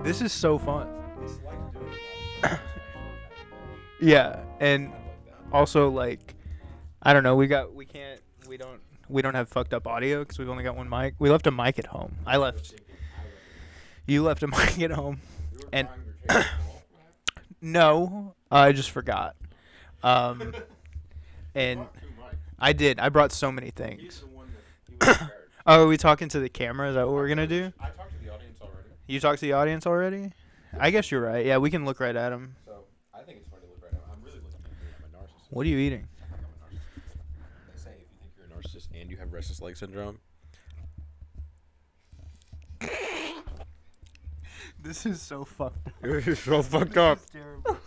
This is so fun. It's like doing a Yeah, and also like, I don't know. We don't have fucked up audio because we've only got one mic. We left a mic at home. You left a mic at home, and no, I just forgot. And I did. I brought so many things. He's the one that Oh, are we talking to the camera? Is that what we're gonna do? I talked to the audience already. You talked to the audience already? I guess you're right. Yeah, we can look right at them. So I think it's funny to look right now. I'm really looking at me. I'm a narcissist. What are you eating? I think I'm a narcissist. They say if you think you're a narcissist and you have restless leg syndrome. This is so fucked up. You're so fucked up. This is terrible.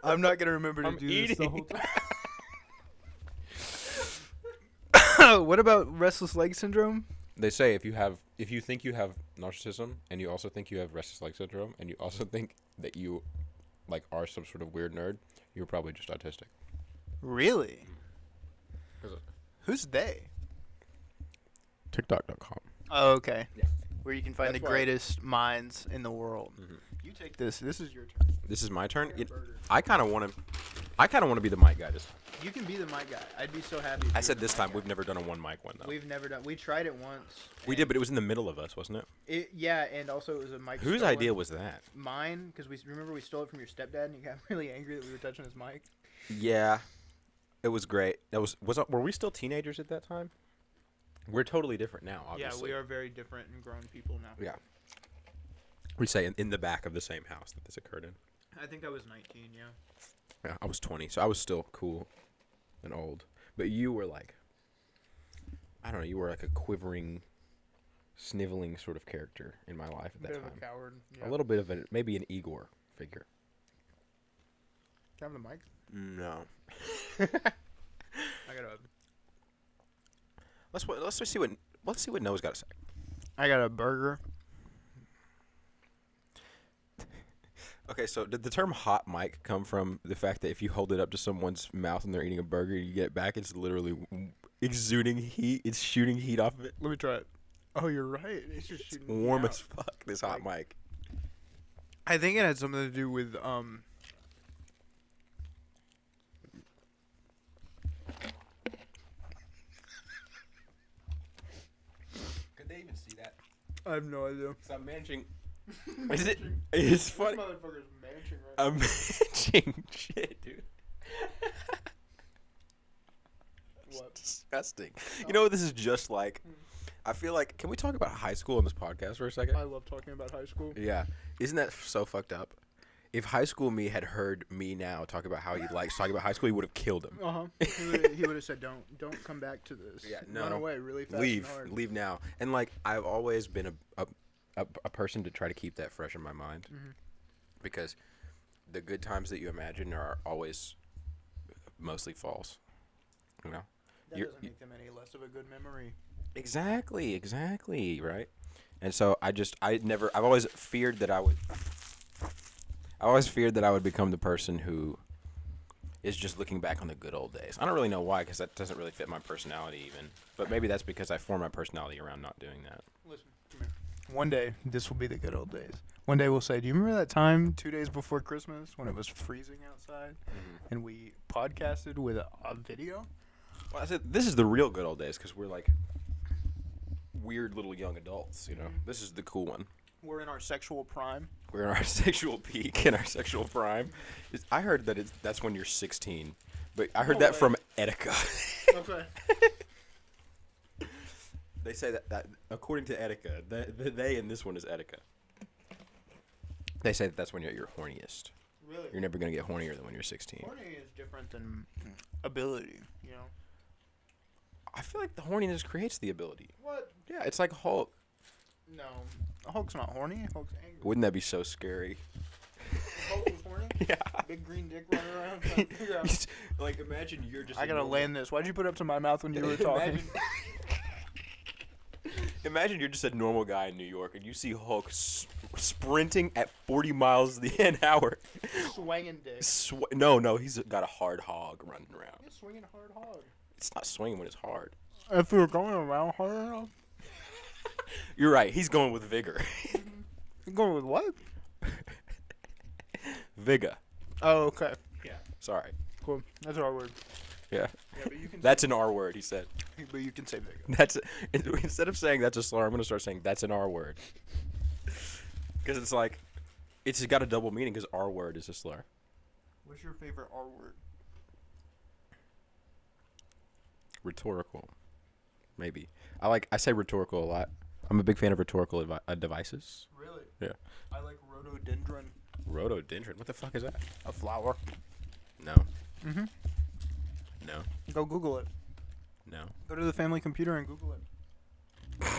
I'm not gonna remember to I'm do this the whole eating. time. What about restless leg syndrome? They say if you think you have narcissism and you also think you have restless leg syndrome and you also think that you like are some sort of weird nerd, you're probably just autistic. Really? Is it? Who's they? TikTok.com. Oh, okay. Yeah. Where you can find That's the why- greatest minds in the world. Mhm. You take this. This is your turn. This is my turn. I got a burger. I kind of want to be the mic guy this time. You can be the mic guy. I'd be so happy. if I you said were this the time mic we've guy. never done a one mic one though. We've never done. We tried it once. We did, but it was in the middle of us, wasn't it? Yeah, and also it was a mic. Whose stolen. idea was that? Mine, because we remember stolen it from your stepdad, and you got really angry that we were touching his mic. Yeah, it was great. Were we still teenagers at that time? We're totally different now, obviously. Yeah, we are very different and grown people now. Yeah. We say in the back of the same house that this occurred in. I think I was 19. Yeah. Yeah, I was 20, so I was still cool and old. But you were like, I don't know, you were like a quivering, sniveling sort of character in my life at that Bit time. of a coward. Yeah. A little bit of maybe an Igor figure. Can I have the mic? No. I got a. Let's see what Noah's got to say. I got a burger. Okay, so did the term hot mic come from the fact that if you hold it up to someone's mouth and they're eating a burger, you get it back, it's literally exuding heat. It's shooting heat off of it. Let me try it. Oh, you're right. It's just It's shooting me warm out. as fuck, this hot mic. I think it had something to do with Could they even see that? I have no idea. Because I'm managing. Is it? It's funny. This motherfucker's manching right now. I'm managing shit, dude. What? Disgusting. You know what this is just like? I feel like, can we talk about high school on this podcast for a second? I love talking about high school. Yeah. Isn't that so fucked up? If high school me had heard me now talk about how he likes talking about high school, he would have killed him. He would have said, "Don't come back to this. Yeah, Run no. away really fast. Leave. and hard." Leave now. And like, I've always been a person to try to keep that fresh in my mind. Mm-hmm. Because the good times that you imagine are always mostly false. You know? That You're- doesn't make them any less of a good memory. Exactly, right? And so I've always feared that I would become the person who is just looking back on the good old days. I don't really know why, because that doesn't really fit my personality even. But maybe that's because I form my personality around not doing that. Listen, come here. One day, this will be the good old days. One day we'll say, do you remember that time 2 days before Christmas when it was freezing outside and we podcasted with a video? Well, I said this is the real good old days because we're like weird little young adults, you know. This is the cool one. We're in our sexual prime. We're in our sexual peak, in our sexual prime. I heard that that's when you're 16, but I heard No that way. from Etika. Okay. They say that according to Etika, the they in this one is Etika. They say that's when you're at your horniest. Really? You're never gonna get hornier than when you're 16. Horny is different than ability, you know? I feel like the horniness creates the ability. What? Yeah, it's like Hulk. No. Hulk's not horny. Hulk's angry. Wouldn't that be so scary? Hulk was horny? Yeah. Big green dick running around trying to figure out. Like imagine you're just. I gotta land this. Why'd you put it up to my mouth when you were talking? Imagine you're just a normal guy in New York and you see Hulk sprinting at 40 miles an hour. Swinging dick. No, he's got a hard hog running around. He's swinging hard hog. It's not swinging when it's hard. If you're going around hard enough. You're right. He's going with vigor. You're going with what? Vigga. Oh, okay. Yeah. Sorry. Cool. That's our word. Yeah. Yeah, but you can. That's an R word, he said. But you can say big. That's instead of saying that's a slur, I'm gonna start saying that's an R word. Because it's like, it's got a double meaning. Because R word is a slur. What's your favorite R word? Rhetorical. Maybe. I say rhetorical a lot. I'm a big fan of rhetorical devices. Really? Yeah. I like rhododendron. Rhododendron. What the fuck is that? A flower. No. Mm-hmm. No. Go Google it. No. Go to the family computer and Google it.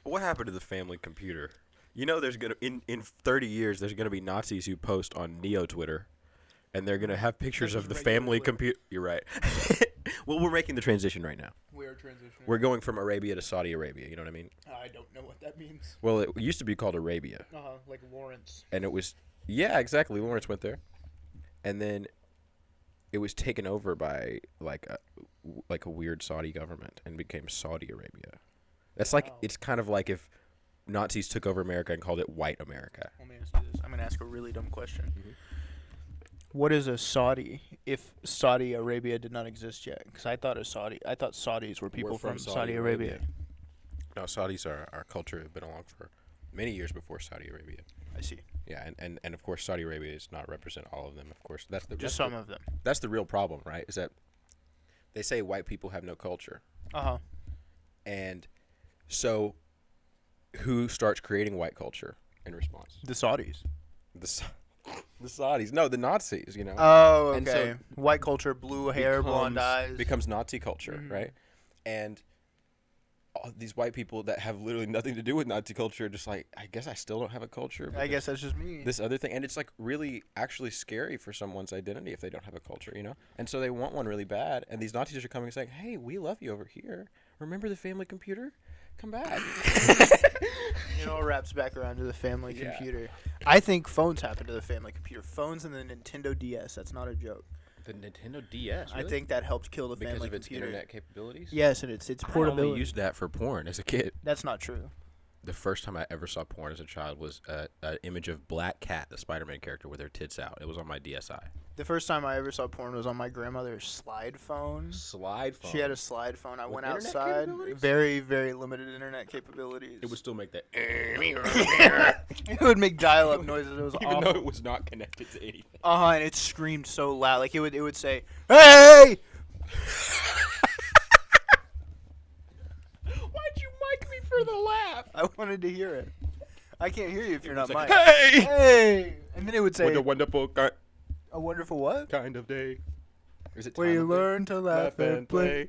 What happened to the family computer? You know, there's gonna in 30 years there's gonna be Nazis who post on Neo Twitter, and they're gonna have pictures of the family computer. You're right. Well, we're making the transition right now. We are transitioning. We're going from Arabia to Saudi Arabia. You know what I mean? I don't know what that means. Well, it used to be called Arabia. Like Lawrence. And it was, yeah, exactly. Lawrence went there, and then it was taken over by like a weird Saudi government and became Saudi Arabia. That's like, it's kind of like if Nazis took over America and called it White America. Let me ask you this. I'm gonna ask a really dumb question. Mm-hmm. What is a Saudi if Saudi Arabia did not exist yet? Because I thought Saudis were people from Saudi Arabia. No, Saudis are our culture have been along for many years before Saudi Arabia. I see. Yeah, and of course Saudi Arabia does not represent all of them. Of course, just some of them. That's the real problem, right? Is that they say white people have no culture. And so, who starts creating white culture in response? The Saudis. The Saudis. No, the Nazis, you know. Oh, okay. And so white culture, blue hair, blonde eyes. Becomes Nazi culture, right? And all these white people that have literally nothing to do with Nazi culture are just like, I guess I still don't have a culture. I guess that's just me. This other thing. And it's like really actually scary for someone's identity if they don't have a culture, you know? And so they want one really bad. And these Nazis are coming and saying, hey, we love you over here. Remember the family computer? Come back. It all wraps back around to the family computer. I think phones happened to the family computer. Phones and the Nintendo DS. That's not a joke. The Nintendo DS, really? I think that helped kill the because family of its computer. internet capabilities? Yes, and its portability. I only used that for porn as a kid. That's not true. The first time I ever saw porn as a child was an image of Black Cat, the Spider-Man character, with her tits out. It was on my DSi. The first time I ever saw porn was on my grandmother's slide phone. Slide phone? She had a slide phone. I went internet outside. Very, very limited internet capabilities. It would still make that. It would make dial-up noises. It was Even awful. though it was not connected to anything. And it screamed so loud. Like it would say, "Hey!" Why'd you mic me for the laugh? I wanted to hear it. I can't hear you if you're not like, mic'd. Hey! Hey! And then it would say, What a wonderful a wonderful what? kind of day. Is it Where you learn to laugh and play.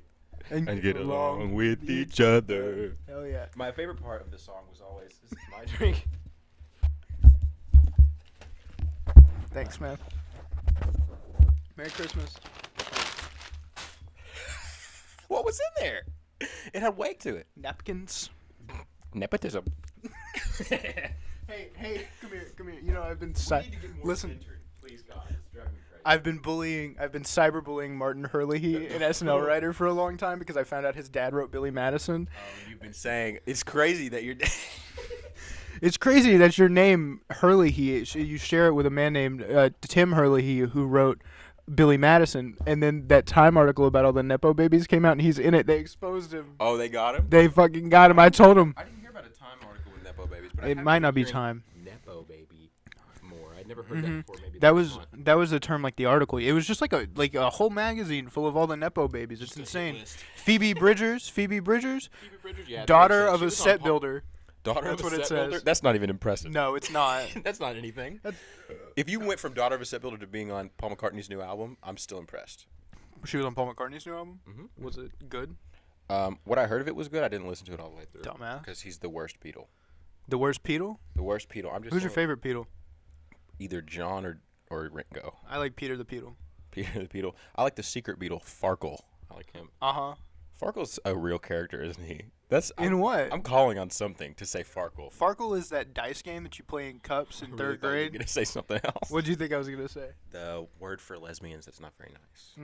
And get along with each other. Hell yeah. My favorite part of the song was always, this is my drink. Thanks, man. Merry Christmas. What was in there? It had weight to it. Napkins. Nepotism. Hey, come here. You know, I've been listen. Please, God, it's driving me crazy. I've been cyberbullying Martin Hurley, an SNL writer, for a long time because I found out his dad wrote Billy Madison. You've been saying it's crazy that you're. It's crazy that your name Hurley, you share it with a man named Tim Hurley, who wrote Billy Madison, and then that Time article about all the Nepo babies came out, and he's in it. They exposed him. Oh, they got him? They fucking got him. I told him. I didn't hear about a Time article with Nepo babies, but It might not be Time. Nepo baby more. I'd never heard that before. Maybe that was the term, like the article. It was just like a whole magazine full of all the Nepo babies. It's insane. Phoebe Bridgers, yeah, daughter of a set builder. Daughter That's of a what it set builder? says. That's not even impressive. No, it's not. That's not anything. If you went from daughter of a set builder to being on Paul McCartney's new album, I'm still impressed. She was on Paul McCartney's new album? Mm-hmm. Was it good? What I heard of it was good. I didn't listen to it all the way through. Dumbass. Because he's the worst Beatle. The worst Beatle? The worst Beatle. Who's your favorite Beatle? Either John or Ringo. I like Peter the Beatle. Peter the Beatle. I like the secret Beatle, Farkle. I like him. Uh-huh. Farkle's a real character, isn't he? What? I'm calling on something to say Farkle. Farkle is that dice game that you play in cups in third grade. I'm going to say something else. What do you think I was going to say? The word for lesbians that's not very nice.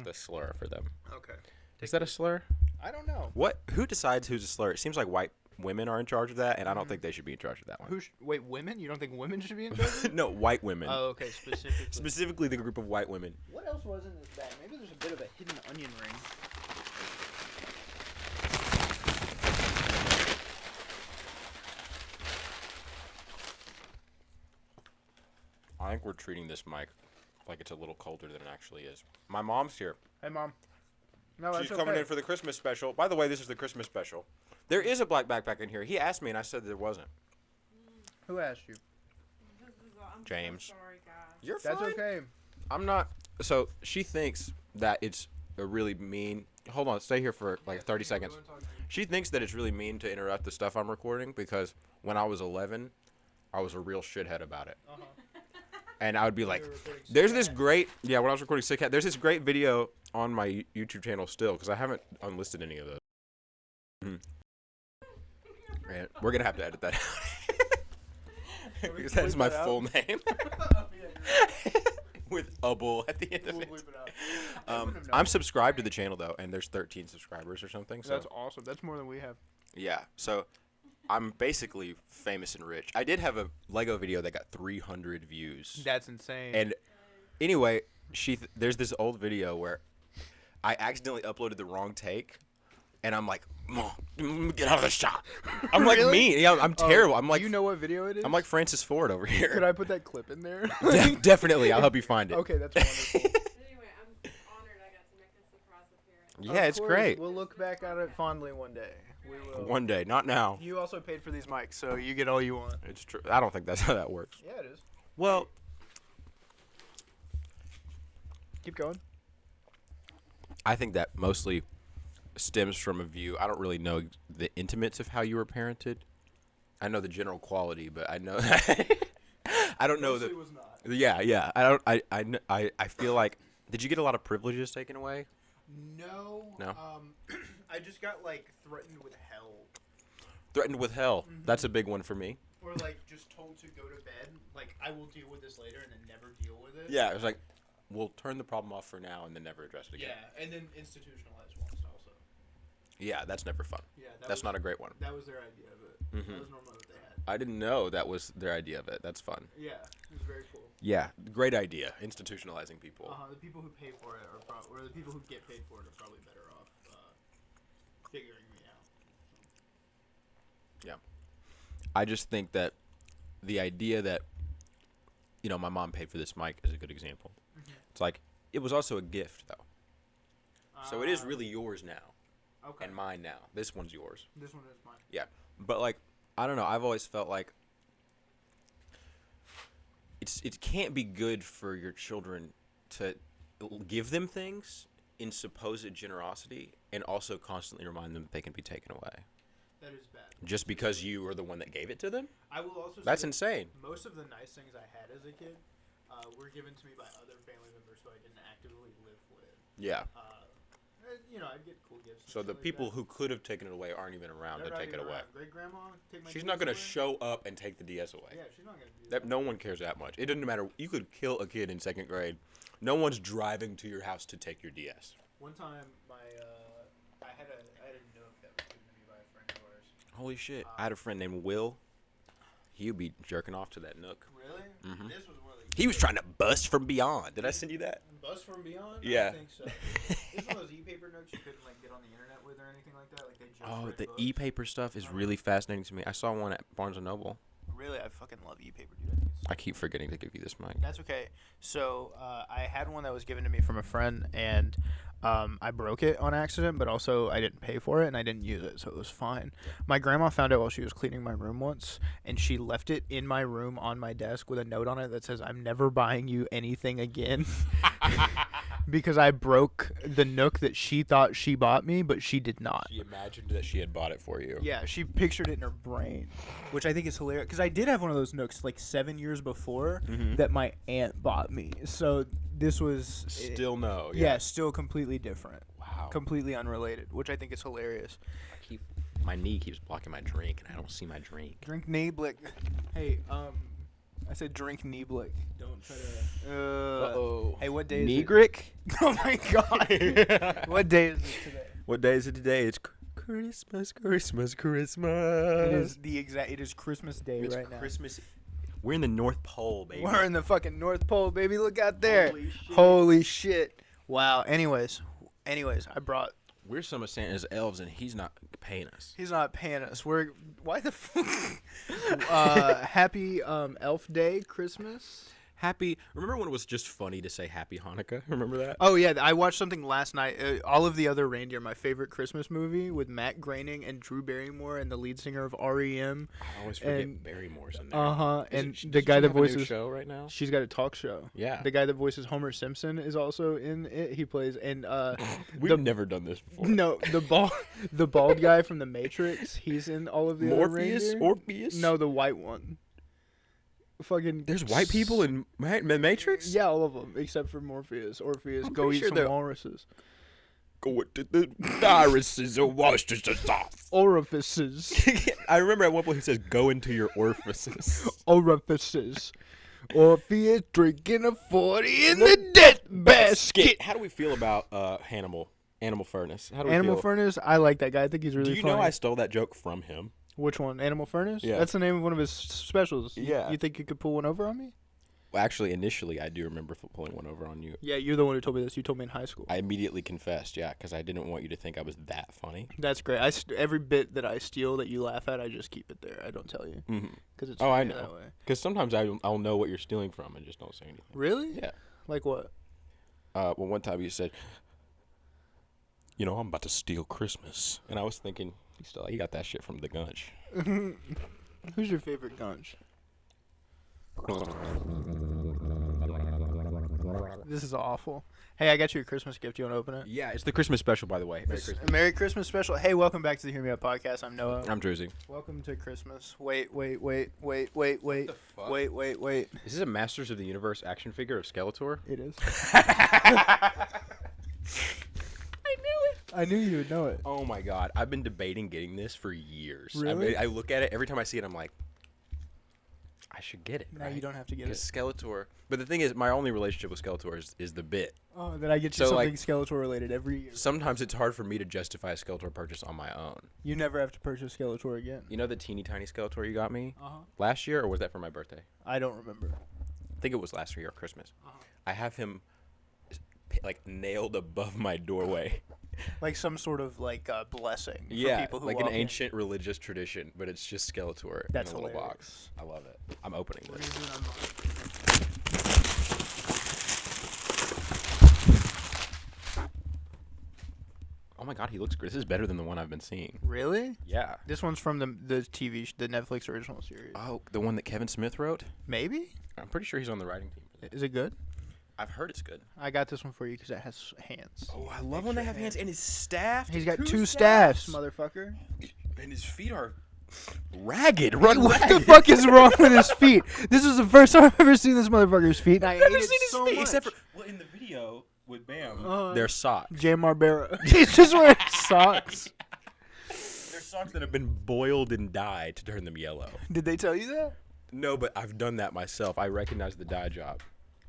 The slur for them. Okay. Is that a slur? I don't know. What? Who decides who's a slur? It seems like white women are in charge of that, and I don't think they should be in charge of that one. Wait, women? You don't think women should be in charge? No, white women. Oh, okay, specifically. Specifically, the group of white women. What else was in this bag? Maybe there's a bit of a hidden onion ring. I think we're treating this mic like it's a little colder than it actually is. My mom's here. Hey, Mom. No, that's She's coming in for the Christmas special. By the way, this is the Christmas special. There is a black backpack in here. He asked me, and I said there wasn't. Who asked you? I'm James. So sorry, guys. You're fine. That's okay. I'm not. So she thinks that it's a really mean. Hold on, stay here for like 30 seconds. She thinks that it's really mean to interrupt the stuff I'm recording because when I was 11, I was a real shithead about it. Uh-huh. And I would be like, there's this great, when I was recording Sick Hat, there's this great video on my YouTube channel still, because I haven't unlisted any of those. Man, we're going to have to edit that out. Because that is my full name. With a bull at the end of it. I'm subscribed to the channel, though, and there's 13 subscribers or something. So. That's awesome. That's more than we have. Yeah, so I'm basically famous and rich. I did have a Lego video that got 300 views. That's insane. And anyway, there's this old video where I accidentally uploaded the wrong take, and I'm like, Mom, get out of the shot. I'm like mean. Yeah, I'm terrible. I'm like, do you know what video it is? I'm like Francis Ford over here. Could I put that clip in there? Definitely, I'll help you find it. Okay, that's wonderful. Anyway, I'm honored I got to make this surprise appearance. Yeah, it's great. We'll look back at it fondly one day. We will. One day, not now. You also paid for these mics, so you get all you want. It's true. I don't think that's how that works. Yeah, it is. Well, Keep going. I think that mostly stems from a view. I don't really know the intimates of how you were parented. I know the general quality, but I know I don't know the. Was not. Yeah. I feel like. Did you get a lot of privileges taken away? No. No. I just got like threatened with hell. Threatened with hell. Mm-hmm. That's a big one for me. Or like just told to go to bed. Like I will deal with this later, and then never deal with it. Yeah, it was like, we'll turn the problem off for now, and then never address it again. Yeah, and then institutionalized ones also. Yeah, that's never fun. Yeah, that's not a great one. That was their idea of it. Mm-hmm. That was normally what they had. I didn't know that was their idea of it. That's fun. Yeah, it was very cool. Yeah, great idea. Institutionalizing people. The people who pay for it or the people who get paid for it are probably better off figuring me out. Yeah. I just think that the idea that, my mom paid for this mic is a good example. Mm-hmm. It's like, it was also a gift, though. So it is really yours now. Okay. And mine now. This one's yours. This one is mine. Yeah. But, like, I don't know. I've always felt like it can't be good for your children to give them things in supposed generosity and also constantly remind them that they can be taken away. That is bad. Just because you were the one that gave it to them? I will also say that's insane. Most of the nice things I had as a kid were given to me by other family members who I didn't actively live with. Yeah. I'd get cool gifts. So the people who could have taken it away aren't even around to take it away. Great grandma, take my She's DS not going to away? show up and take the DS away. Yeah, she's not going to do That no one cares that much. It doesn't matter. You could kill a kid in 2nd grade. No one's driving to your house to take your DS. One time, I had a note that was given to me by a friend of ours. Holy shit! I had a friend named Will. He'd be jerking off to that nook. Really? Mm-hmm. This was one of the. He was trying to bust from beyond. Did I send you that? Bust from beyond? Yeah. I think so. It's one of those e-paper notes you couldn't get on the internet with or anything like that. Like they just Oh, read the books. e-paper stuff is really fascinating to me. I saw one at Barnes & Noble. Really, I fucking love e-paper, dude. I think it's I keep forgetting to give you this mic. That's okay. So I had one that was given to me from a friend, and I broke it on accident, but also I didn't pay for it, and I didn't use it, so it was fine. My grandma found it while she was cleaning my room once, and she left it in my room on my desk with a note on it that says, "I'm never buying you anything again." Because I broke the Nook that she thought she bought me, but she did not. She imagined that she had bought it for you. Yeah, she pictured it in her brain, which I think is hilarious. Because I did have one of those Nooks like 7 years before that my aunt bought me. So this was Still no. yeah, still completely different. Wow. Completely unrelated, which I think is hilarious. My knee keeps blocking my drink, and I don't see my drink. Drink Neblick. Hey, I said drink Neblick. Don't try to. Uh-oh. Hey, what day is Negrick? it? Oh my god. What day is it today? What day is it today? It's Christmas, Christmas, It Christmas. is Christmas Day It's right now. Christmas. We're in the North Pole, baby. We're in the fucking North Pole, baby. Look out there. Holy shit. Holy shit. Wow. Anyways, I brought. We're some of Santa's elves, and he's not paying us. He's not paying us. Why the fuck? Happy Elf Day, Christmas. Remember when it was just funny to say Happy Hanukkah? Remember that? Oh yeah, I watched something last night. All of the Other Reindeer, my favorite Christmas movie with Matt Groening and Drew Barrymore and the lead singer of REM. I always forget And- Barrymore's in there. And Does the she guy that have a new voices. show right now. She's got a talk show. Yeah. The guy that voices Homer Simpson is also in it. He plays and We've never done this before. no the bald guy from the Matrix. He's in all of the Other Reindeer. Orpheus? No, the white one. Fucking. There's white people in Matrix? Yeah, all of them except for Morpheus. Orpheus, I'm go pretty eat sure some they're- walruses. Go to the irises or Worcestershire sauce. Orifices. I remember at one point he says, "Go into your orifices." Orifices. Orpheus drinking a 40 in the death basket. How do we feel about Animal Furnace? How do we Animal feel? Furnace, I like that guy. I think he's really Do you funny. know I stole that joke from him? Which one? Animal Furnace? Yeah. That's the name of one of his specials. Yeah. You think you could pull one over on me? Well, actually, initially, I do remember pulling one over on you. Yeah, you're the one who told me this. You told me in high school. I immediately confessed, yeah, because I didn't want you to think I was that funny. That's great. Every bit that I steal that you laugh at, I just keep it there. I don't tell you. Mm-hmm. Cause it's Oh, I funny know. that way. Because sometimes I'll know what you're stealing from and just don't say anything. Really? Yeah. Like what? Well, one time you said, "You know, I'm about to steal Christmas," and I was thinking, he got that shit from the Gunch. Who's your favorite Gunch? This is awful. Hey, I got you a Christmas gift. You want to open it? Yeah, it's the Christmas special, by the way. Merry It's Christmas. a Merry Christmas special. Hey, welcome back to the Hear Me Out podcast. I'm Noah. I'm Druzy. Welcome to Christmas. Wait. Wait. the fuck? Wait. Is this a Masters of the Universe action figure of Skeletor? It is. I knew you would know it. Oh my god, I've been debating getting this for years. Really? I look at it every time I see it. I'm like, I should get it. No, right? you don't have to get Because it. Skeletor. But the thing is, my only relationship with Skeletor is the bit. Oh, then I get you So, something like- Skeletor related every year. Sometimes it's hard for me to justify a Skeletor purchase on my own. You never have to purchase Skeletor again. You know the teeny tiny Skeletor you got me Uh huh. last year, or was that for my birthday? I don't remember. I think it was last year or Christmas. Uh-huh. I have him like nailed above my doorway. Like some sort of like blessing for Yeah, people who like an walk in. ancient religious tradition, but it's just Skeletor That's in a little hilarious. box. I love it. I'm opening What this. is it? I'm- Oh my god, he looks great. This is better than the one I've been seeing. Really? Yeah. This one's from the the Netflix original series. Oh, the one that Kevin Smith wrote? Maybe? I'm pretty sure he's on the writing team for that. Is it good? I've heard it's good. I got this one for you because it has hands. Oh, I love when they have hands and his staff. He's got two staffs, motherfucker. And his feet are ragged. Run What ragged. the fuck is wrong with his feet? This is the first time I've ever seen this motherfucker's feet. And I I've never hate it seen his so feet much. except for well in the video with Bam. Uh, They're socks. Jay Marbera. He's just wearing socks. They're socks that have been boiled and dyed to turn them yellow. Did they tell you that? No, but I've done that myself. I recognize the dye job.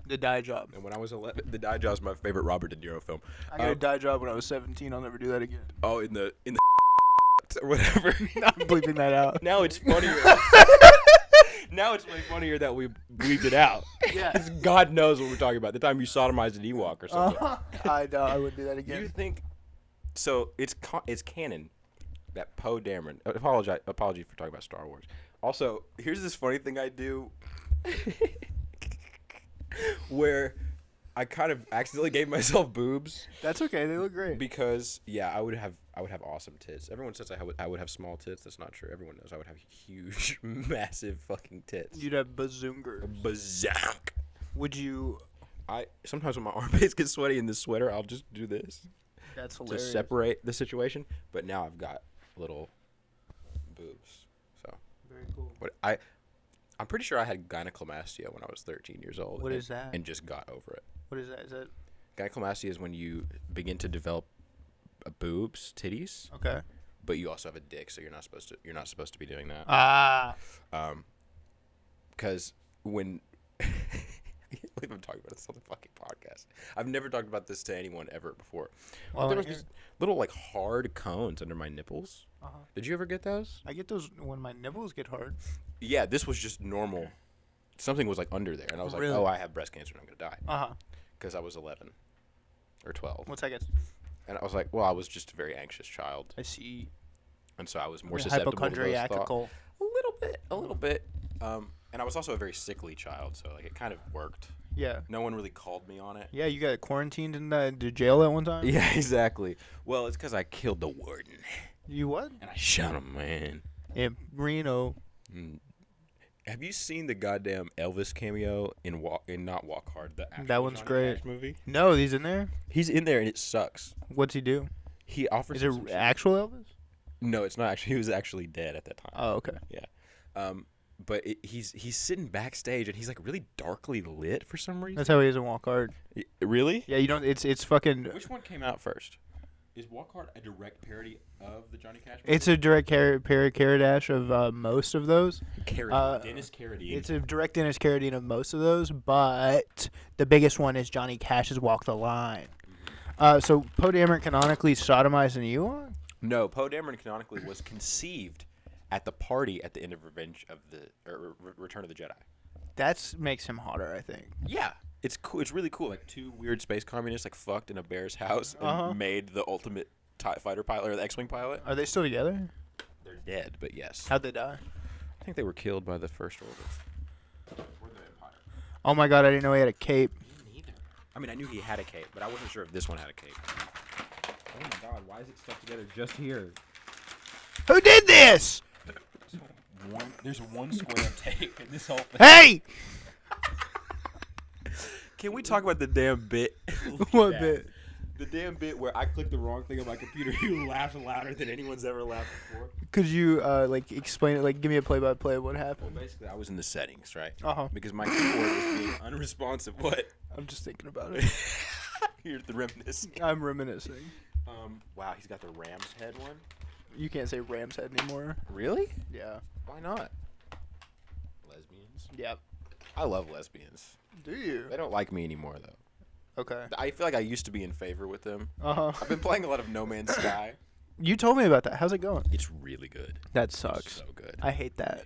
The dye job. And when I was 11, the dye job is my favorite Robert De Niro film. I got a dye job when I was 17. I'll never do that again. Oh, in the or whatever. I'm bleeping that out. Now it's funnier. Now it's way funnier that we bleeped it out. Yeah. 'Cause God knows what we're talking about. The time you sodomized an Ewok or something. I know. I wouldn't do that Do you again. think? So it's canon that Poe Dameron. Apology for talking about Star Wars. Also, here's this funny thing I do, where I kind of accidentally gave myself boobs That's okay. They look great. because I would have awesome tits. Everyone says I would have small tits. That's not true. Everyone knows I would have huge, massive fucking tits. You'd have bazoongers. Bazank. Would you? I sometimes when my armpits get sweaty in this sweater, I'll just do this That's to hilarious. separate the situation. But now I've got little boobs. So Very cool. what I'm pretty sure I had gynecomastia when I was 13 years old. What and, is that? And just got over it. What is that? Is that Gynecomastia is when you begin to develop boobs, titties, okay? but you also have a dick, so you're not supposed to be doing that. Ah. Because when believe I'm talking about this on the fucking podcast. I've never talked about this to anyone ever before. Well, There was these little like hard cones under my nipples. Uh-huh. Did you ever get those? I get those when my nipples get hard. Yeah, this was just normal. Something was like under there, and I was like, Really? "Oh, I have breast cancer, and I'm gonna die." Uh huh. Because I was 11 or 12, What's that get? and I was like, "Well, I was just a very anxious child, I see. and so I was more You're susceptible to those thoughts." hypochondriacal. A little bit. And I was also a very sickly child, so like it kind of worked. Yeah. No one really called me on it. Yeah, you got quarantined into jail at one time? Yeah, exactly. Well, it's because I killed the warden, You what? and I shot him, man. In Reno. Mm. Have you seen the goddamn Elvis cameo in Not Walk Hard? The actual That one's Johnny great. Cash movie. No, he's in there? He's in there, and it sucks. What's he do? He offers. Is him it some shit. actual Elvis? No, it's not actually. He was actually dead at that time. Oh, okay. But he's sitting backstage, and he's like really darkly lit for some reason. That's how he is in Walk Hard. Really? Yeah, you don't. It's fucking. Which one came out first? Is Walk Hard a direct parody of the Johnny Cash movie? It's a direct paradash of most of those. Dennis Carradine. It's a direct Dennis Carradine of most of those, but the biggest one is Johnny Cash's Walk the Line. So Poe Dameron canonically sodomized an Ewok? No, Poe Dameron canonically was conceived at the party at the end of Return of the Jedi. That makes him hotter, I think. Yeah. It's cool. It's really cool. Like two weird space communists like fucked in a bear's house and made the ultimate TIE fighter pilot or the X-wing pilot. Are they still together? They're dead, but yes. How'd they die? I think they were killed by the First Order. Or the Empire. Oh my god, I didn't know he had a cape. Me neither. I mean, I knew he had a cape, but I wasn't sure if this one had a cape. Oh my god, why is it stuck together just here? Who did this? There's one square of tape in this whole thing. Hey! Can we talk about the damn bit? What bit? The damn bit where I clicked the wrong thing on my computer. You laughed louder than anyone's ever laughed before. Could you like explain it? Like, give me a play-by-play of what Well, happened? basically, I was in the settings, right? Uh-huh. Because my keyboard was being unresponsive. What? I'm just thinking about it. You're the reminiscing. I'm reminiscing. Wow, he's got the Ram's head one. You can't say Ram's head anymore. Really? Yeah. Why not? Lesbians. Yep. I love lesbians. Do you? They don't like me anymore, though. Okay. I feel like I used to be in favor with them. Uh-huh. I've been playing a lot of No Man's Sky. You told me about that. How's it going? It's really good. That sucks. So good. I hate that.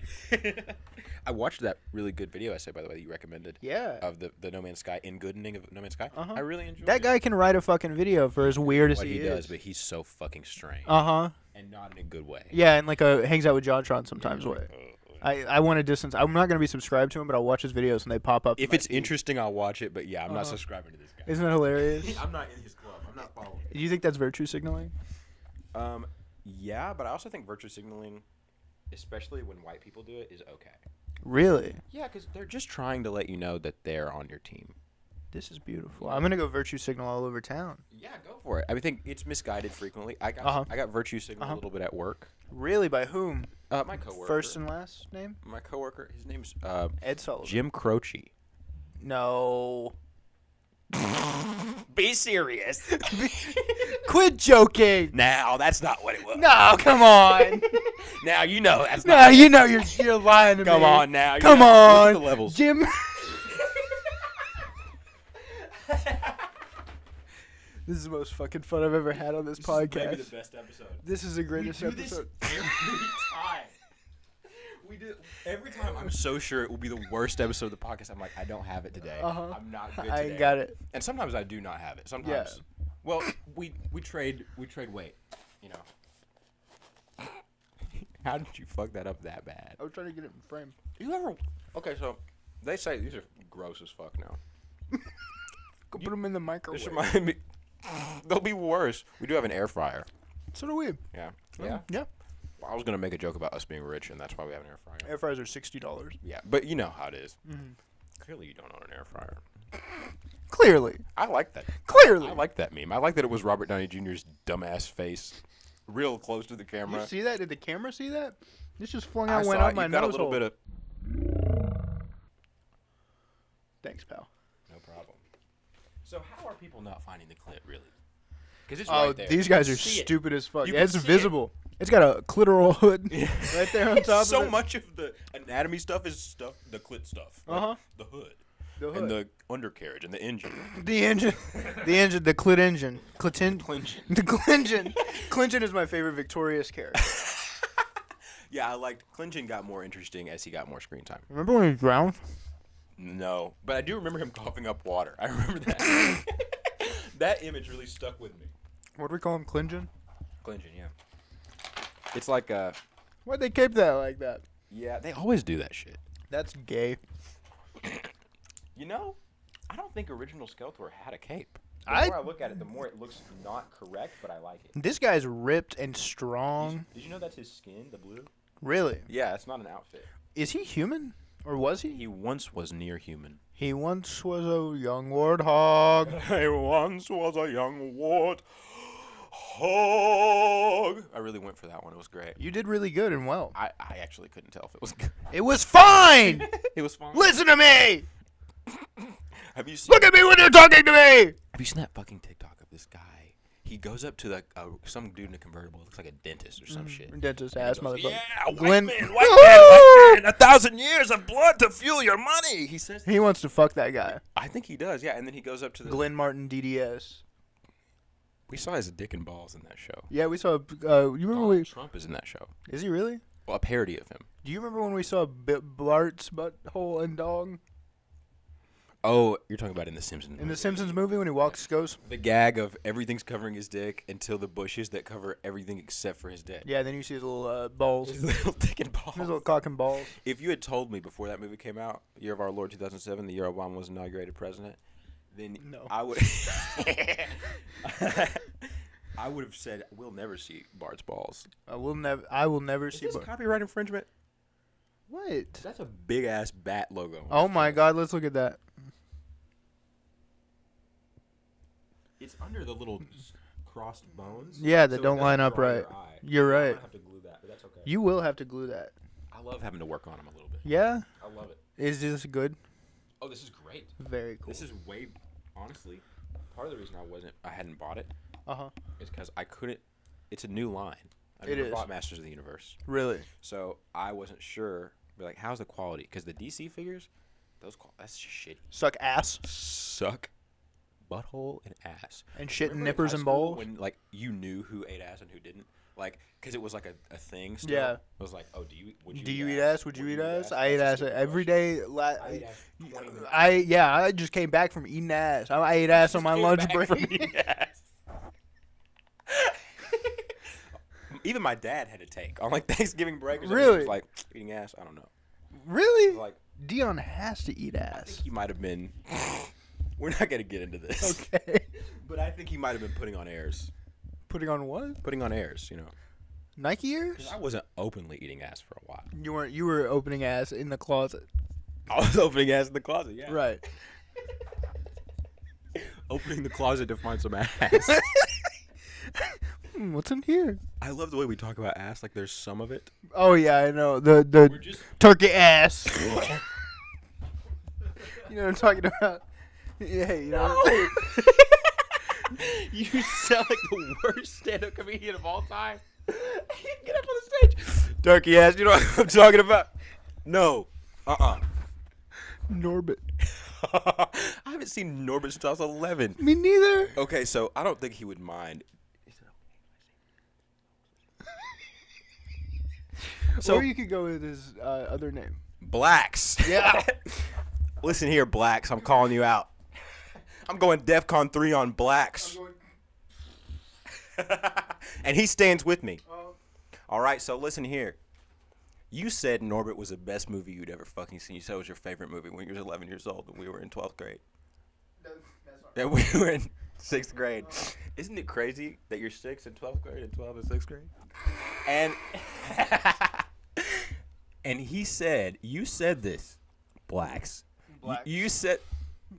I watched that really good video essay, by the way, that you recommended. Yeah. Of the No Man's Sky, in Goodening of No Man's Sky. Uh-huh. I really enjoyed That it. guy can write a fucking video for as weird as What he he is. does, but he's so fucking strange. Uh-huh. And not in a good way. Yeah, and like hangs out with JonTron sometimes way. I want to distance. I'm not going to be subscribed to him, but I'll watch his videos and they pop up. If it's interesting, I'll watch it, but yeah, I'm not subscribing to this guy. Isn't that hilarious? I'm not in his club. I'm not following Do you think that's virtue signaling? Yeah, but I also think virtue signaling, especially when white people do it, is okay. Really? Yeah, because they're just trying to let you know that they're on your team. This is beautiful. I'm going to go virtue signal all over town. Yeah, go for it. I think it's misguided frequently. I got virtue signaled a little bit at work. Really? By whom? My coworker. First and last name? My coworker. His name's Ed Sullivan. Jim Croce. No. Be serious. Quit joking. Now that's not what it was. No, come on. Now you know that's No, not. you know you're lying to me. Come on now. You Come know. on. Look at the levels. Jim. This is the most fucking fun I've ever had on this podcast. Maybe the best episode. This is the greatest We do this episode. every time. We do every time. I'm so sure it will be the worst episode of the podcast. I'm like, I don't have it today. Uh-huh. I'm not good I today. ain't got it. And sometimes I do not have it. Sometimes. Well, we trade weight. You know. How did you fuck that up that bad? I was trying to get it in frame. You ever? Okay, so they say these are gross as fuck now. Go put them in the microwave. This reminds me. They'll be worse. We do have an air fryer. So do we. Yeah. Yeah. Yeah. Well, I was gonna make a joke about us being rich, and that's why we have an air fryer. Air fryers are $60. Yeah, but you know how it is. Clearly, you don't own an air fryer. Clearly. I like that. Clearly. I like that meme. I like that it was Robert Downey Jr.'s dumbass face, real close to the You camera. see that? Did the camera see that? This just flung I out, went saw out it. my You got a nose little hole. bit of. Thanks, pal. No problem. So how are people not finding the clip really? Because it's Oh, right there. these guys are See it. stupid as fuck. You Yeah, can it's see it. visible. It's got a clitoral hood right there on top So of it. much of the anatomy stuff is stuff, the clit stuff. Like Uh-huh. The hood. The hood. and the undercarriage and the engine. The engine. The clit engine. Clinton. The clinton. Clinton is my favorite Victorious character. Yeah, I liked Clinton got more interesting as he got more screen time. Remember when he drowned? No, but I do remember him coughing up water. I remember that. That image really stuck with me. What do we call him, Clinton? Clinton, yeah. It's like Why'd they keep that like that? yeah, they always do that shit. That's gay. You know, I don't think original Skeletor had a cape. The I- more I look at it, the more it looks not correct, but I like it. This guy's ripped and strong. Did you know that's his skin, the blue? Really? Yeah, it's not an outfit. Is he human? Or was he? He once was near human. He once was a young warthog. I once was a young warthog. I really went for that one. It was great. You did really good and well. I actually couldn't tell if it was good. It was fine! It was fine. Listen to me! Have you seen? Look at me when you're talking to me! Have you seen that fucking TikTok of this guy? He goes up to some dude in a convertible. Looks like a dentist or some shit. Dentist And he ass goes, motherfucker. Yeah, Glenn- white man, white man, 1,000 years of blood to fuel your money. He says. He wants to fuck that guy. I think he does. Yeah, and then he goes up to the. Glenn Martin DDS. We saw his dick and balls in that show. Yeah, we saw. You remember Donald Trump is in that show. Is he really? Well, a parody of him. Do you remember when we saw Bart's butthole and dog Oh, you're talking about in the Simpsons. in the Simpsons movie when he walks goes? The gag of everything's covering his dick until the bushes that cover everything except for his dick. Yeah, then you see his little balls, His little dick and balls. his little cock and balls. If you had told me before that movie came out, year of our Lord 2007, the year Obama was inaugurated president, then No. I would I would have said we'll never see Bart's balls. I will never Is see. this copyright infringement? What? That's a big ass bat logo. Oh my God! Let's look at that. It's under the little crossed bones. Yeah, that so it don't doesn't line up draw your right. eye. You're I'm right. gonna have to glue that, but that's okay. You will have to glue that. I love having to work on them a little bit. Yeah. I love it. Is this good? Oh, this is great. Very cool. This is way, honestly, part of the reason I hadn't bought it Uh-huh. is because I couldn't. It's a new line. I've It never is. bought Masters of the Universe, Really? so I wasn't sure. But like, how's the quality? Because the DC figures, that's just shitty. Suck ass Suck, butthole and ass. and shit Remember in nippers high and school balls. when like you knew who ate ass and who didn't. Like, because it was like a thing. Still. Yeah. It was like, oh, would Do you eat ass? Would you eat ass? I ate That's a ass stupid every question. day. I ate ass 20 minutes. I just came back from eating ass. I ate ass on my Came lunch back break. from eating ass. Even my dad had to take on like Thanksgiving break. Or something. Really? He was like eating ass. I don't know. Really? Like Dion has to eat I ass. think he might have been. We're not gonna get into this. Okay. But I think he might have been putting on airs. Putting on what? Putting on airs, you know. Nike 'Cause ears? I wasn't openly eating ass for a while. You weren't. You were opening ass in the closet. I was opening ass in the closet. Yeah. Right. Opening the closet to find some ass. What's in here? I love the way we talk about ass. Like there's some of it. Oh yeah, I know the We're just. turkey ass. You know what I'm talking about? Yeah, you know. What I'm You sound like the worst stand-up comedian of all time. Get up on the stage. Turkey ass, you know what I'm talking about? No. Norbit. I haven't seen Norbit since I was 11. Me neither. Okay, so I don't think he would mind. So Or you could go with his other name. blacks. Yeah. Listen here, blacks. I'm calling you out. I'm going DEFCON 3 on blacks. And he stands with me. All right, so listen here. You said Norbit was the best movie you'd ever fucking seen. You said it was your favorite movie when you were 11 years old and we were in 12th grade. And we were in 6th grade. Isn't it crazy that you're 6 in 12th grade and 12 in 6th grade? And and he said, you said this, blacks. You said,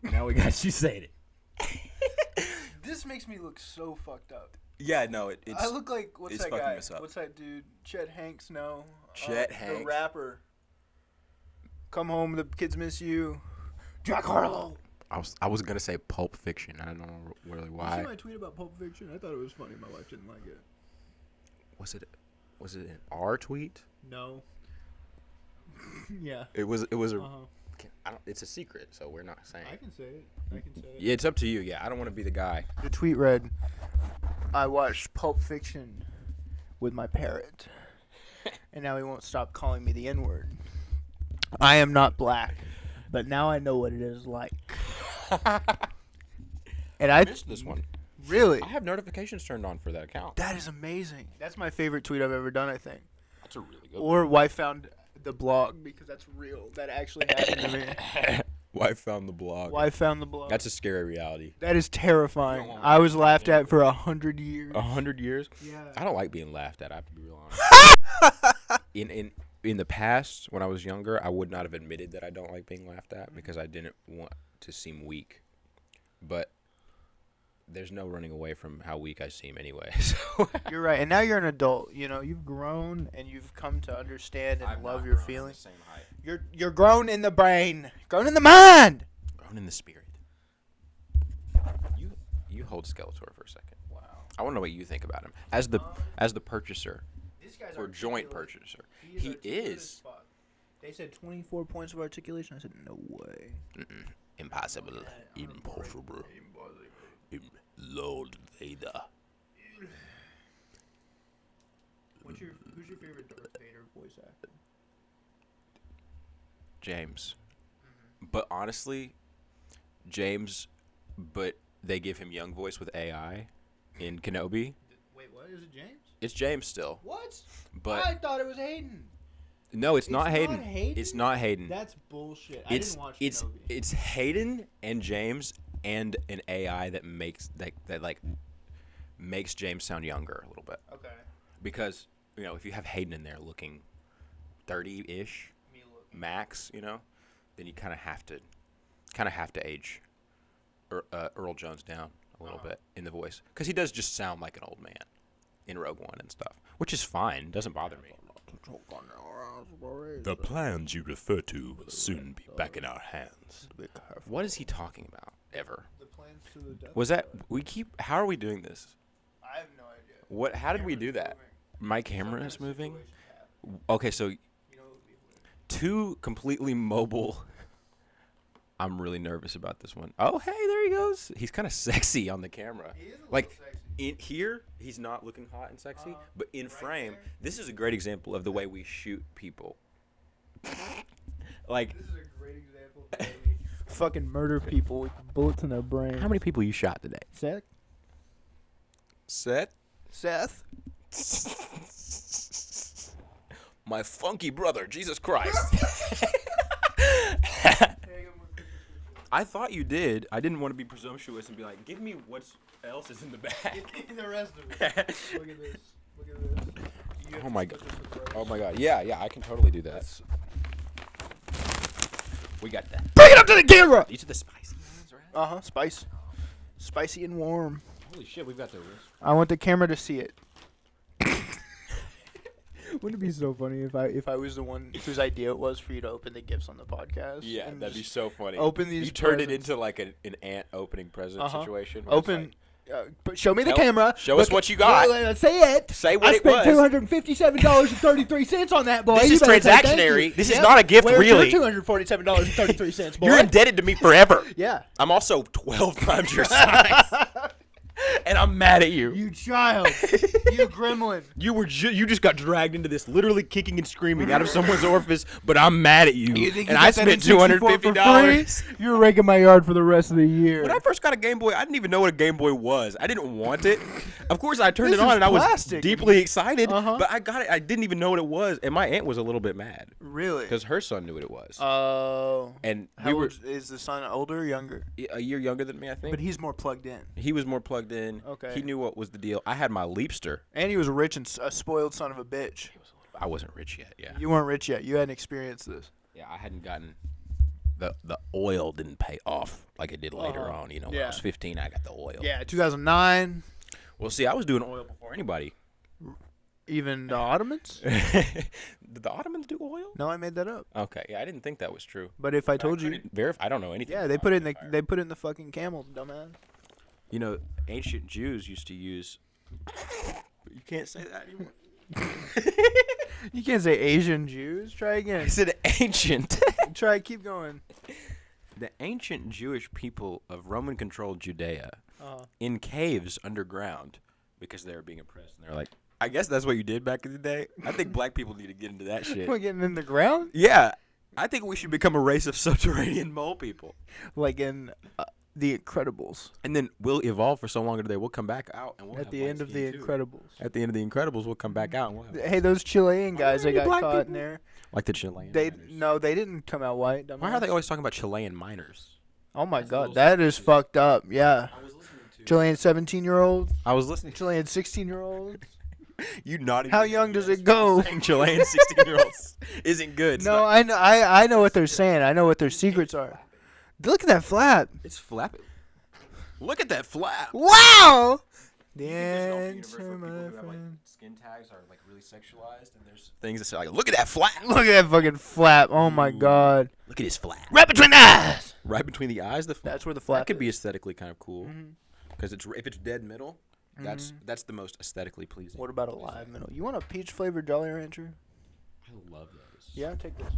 now we got you saying it. This makes me look so fucked up. Yeah, no, it's. I look like what's it's that fucking guy? us up. What's that dude? Chet Hanks? No. Chet The Hanks? rapper. Come home, the kids miss you. Jack Harlow. I was gonna say Pulp Fiction. I don't know really You why. see my tweet about Pulp Fiction? I thought it was funny. My wife didn't like it. Was it an R tweet? No. Yeah. It was a. Uh-huh. I don't. It's a secret, so we're not saying. I can say it. Yeah, it's up to you. Yeah, I don't want to be the guy. The tweet read, "I watched Pulp Fiction with my parrot, and now he won't stop calling me the N-word. I am not black, but now I know what it is like." And I I missed this one. Really? I have notifications turned on for that account. That is amazing. That's my favorite tweet I've ever done, I think. That's a really good Or wife found the blog, because that's real. That actually happened to me. Wife found the blog. Wife found the blog. That's a scary reality. That is terrifying. I was laughed at for 100 years. 100 years? Yeah. I don't like being laughed at. I have to be real honest. In the past, when I was younger, I would not have admitted that I don't like being laughed at because I didn't want to seem weak. But there's no running away from how weak I seem anyway. So. You're right. And now you're an adult. You know, you've grown and you've come to understand and love your feelings. You're grown in the brain, grown in the mind, grown in the spirit. You hold Skeletor for a second. Wow. I want to know what you think about him as the purchaser or joint purchaser. He is. They said 24 points of articulation. I said no way. Impossible. Impossible. Lord Vader. Who's your favorite Darth Vader voice actor? James. But honestly, James, but they give him young voice with AI in Kenobi. Wait, what? Is it James? It's James still. What? But I thought it was Hayden. No, it's not Hayden. Not Hayden. It's not Hayden. That's bullshit. I didn't watch Kenobi. It's Hayden and James and an AI that makes makes James sound younger a little bit. Okay. Because, you know, if you have Hayden in there looking 30-ish max, you know, then you kind of have to age Earl Jones down a little bit in the voice, because he does just sound like an old man in Rogue One and stuff, which is fine. Doesn't bother me. The plans you refer to will soon be back in our hands. What is he talking about? Ever? The plans to the death. Was that how are we doing this? I have no idea. How did we do that? My camera is moving? Okay, so two completely mobile. I'm really nervous about this one. Oh, hey, there he goes. He's kind of sexy on the camera. He is a little sexy. In here, he's not looking hot and sexy, but in frame, this is a great example of the way we shoot people. Like, this is a great example of the way we fucking murder people with bullets in their brain. How many people you shot today? Seth? My funky brother, Jesus Christ. I thought you did. I didn't want to be presumptuous and be like, give me what else is in the bag. The rest of it. Look at this. Oh my god. Oh my god. Yeah, I can totally do that. We got that. Bring it up to the camera! These are the spicy ones, right? Spice. Spicy and warm. Holy shit, we've got the wrist. I want the camera to see it. Wouldn't it be so funny if I was the one whose idea it was for you to open the gifts on the podcast? Yeah, that'd be so funny. Open these. You turned it into like an ant opening present situation. Open. But show me the camera. Show us what you got. Say it. Say what it was. I spent $257.33 on that, boy. This is transactionary. This is not a gift, really. $247.33, boy. You're indebted to me forever. Yeah. I'm also 12 times your size. And I'm mad at you. You child. You gremlin. You just got dragged into this, literally kicking and screaming out of someone's orifice, but I'm mad at you. Think and I spent $250. You were raking my yard for the rest of the year. When I first got a Game Boy, I didn't even know what a Game Boy was. I didn't want it. Of course, I turned it on and I was deeply excited, but I got it. I didn't even know what it was, and my aunt was a little bit mad. Really? Because her son knew what it was. Oh. And is the son older or younger? A year younger than me, I think. But he's more plugged in. He was more plugged in. Okay. He knew what was the deal. I had my Leapster. And he was rich and a spoiled son of a bitch. I wasn't rich yet, yeah. You weren't rich yet. You hadn't experienced this. Yeah, I hadn't gotten... The oil didn't pay off like it did later on. You know, when I was 15, I got the oil. Yeah, 2009. Well, see, I was doing oil before anybody. Even the Ottomans? Did the Ottomans do oil? No, I made that up. Okay, yeah, I didn't think that was true. But if I told you... I don't know anything. Yeah, they put it in the fucking camels, dumbass. You know, ancient Jews used to use... You can't say that anymore. You can't say Asian Jews. Try I again. said ancient. Try. Keep going. The ancient Jewish people of Roman-controlled Judea Uh, in caves underground because they were being oppressed. And they're like, I guess that's what you did back in the day. I think black people need to get into that shit. we're getting in the ground, Yeah. I think we should become a race of subterranean mole people. like in The Incredibles. And then we'll evolve for so long today. We'll come back out. And we'll At have the white end of skin The too. Incredibles. At the end of The Incredibles, we'll come back out. And we'll have Hey, those Chilean guys are that you got black caught in people? there. like the Chilean They miners. they didn't come out white. Why are they always talking about Chilean miners? Oh my That's a little God, that is fucked up. Yeah, I was listening to. Chilean 17-year-olds, I was listening. Chilean 16-year-olds. You naughty. How young does it go? Saying Chilean 16-year-olds isn't good. It's No, not- I know. I know what they're saying. I know what their secrets are. Look at that flap. It's flapping. Look at that flap. Wow. The You think there's an answer, universe where my people who have, like, friend. skin tags are like really sexualized, and there's things that say like, "Look at that flap." Look at that fucking flap. Oh my Ooh. God. Look at his flap. Right between the eyes. Right between the eyes, the flap. That's where the That flap could be is. aesthetically kind of cool Mhm. because if it's dead middle, that's Mhm. that's the most aesthetically pleasing. What about a live middle? You want a peach flavored Jolly Rancher? I love those. Yeah, take this.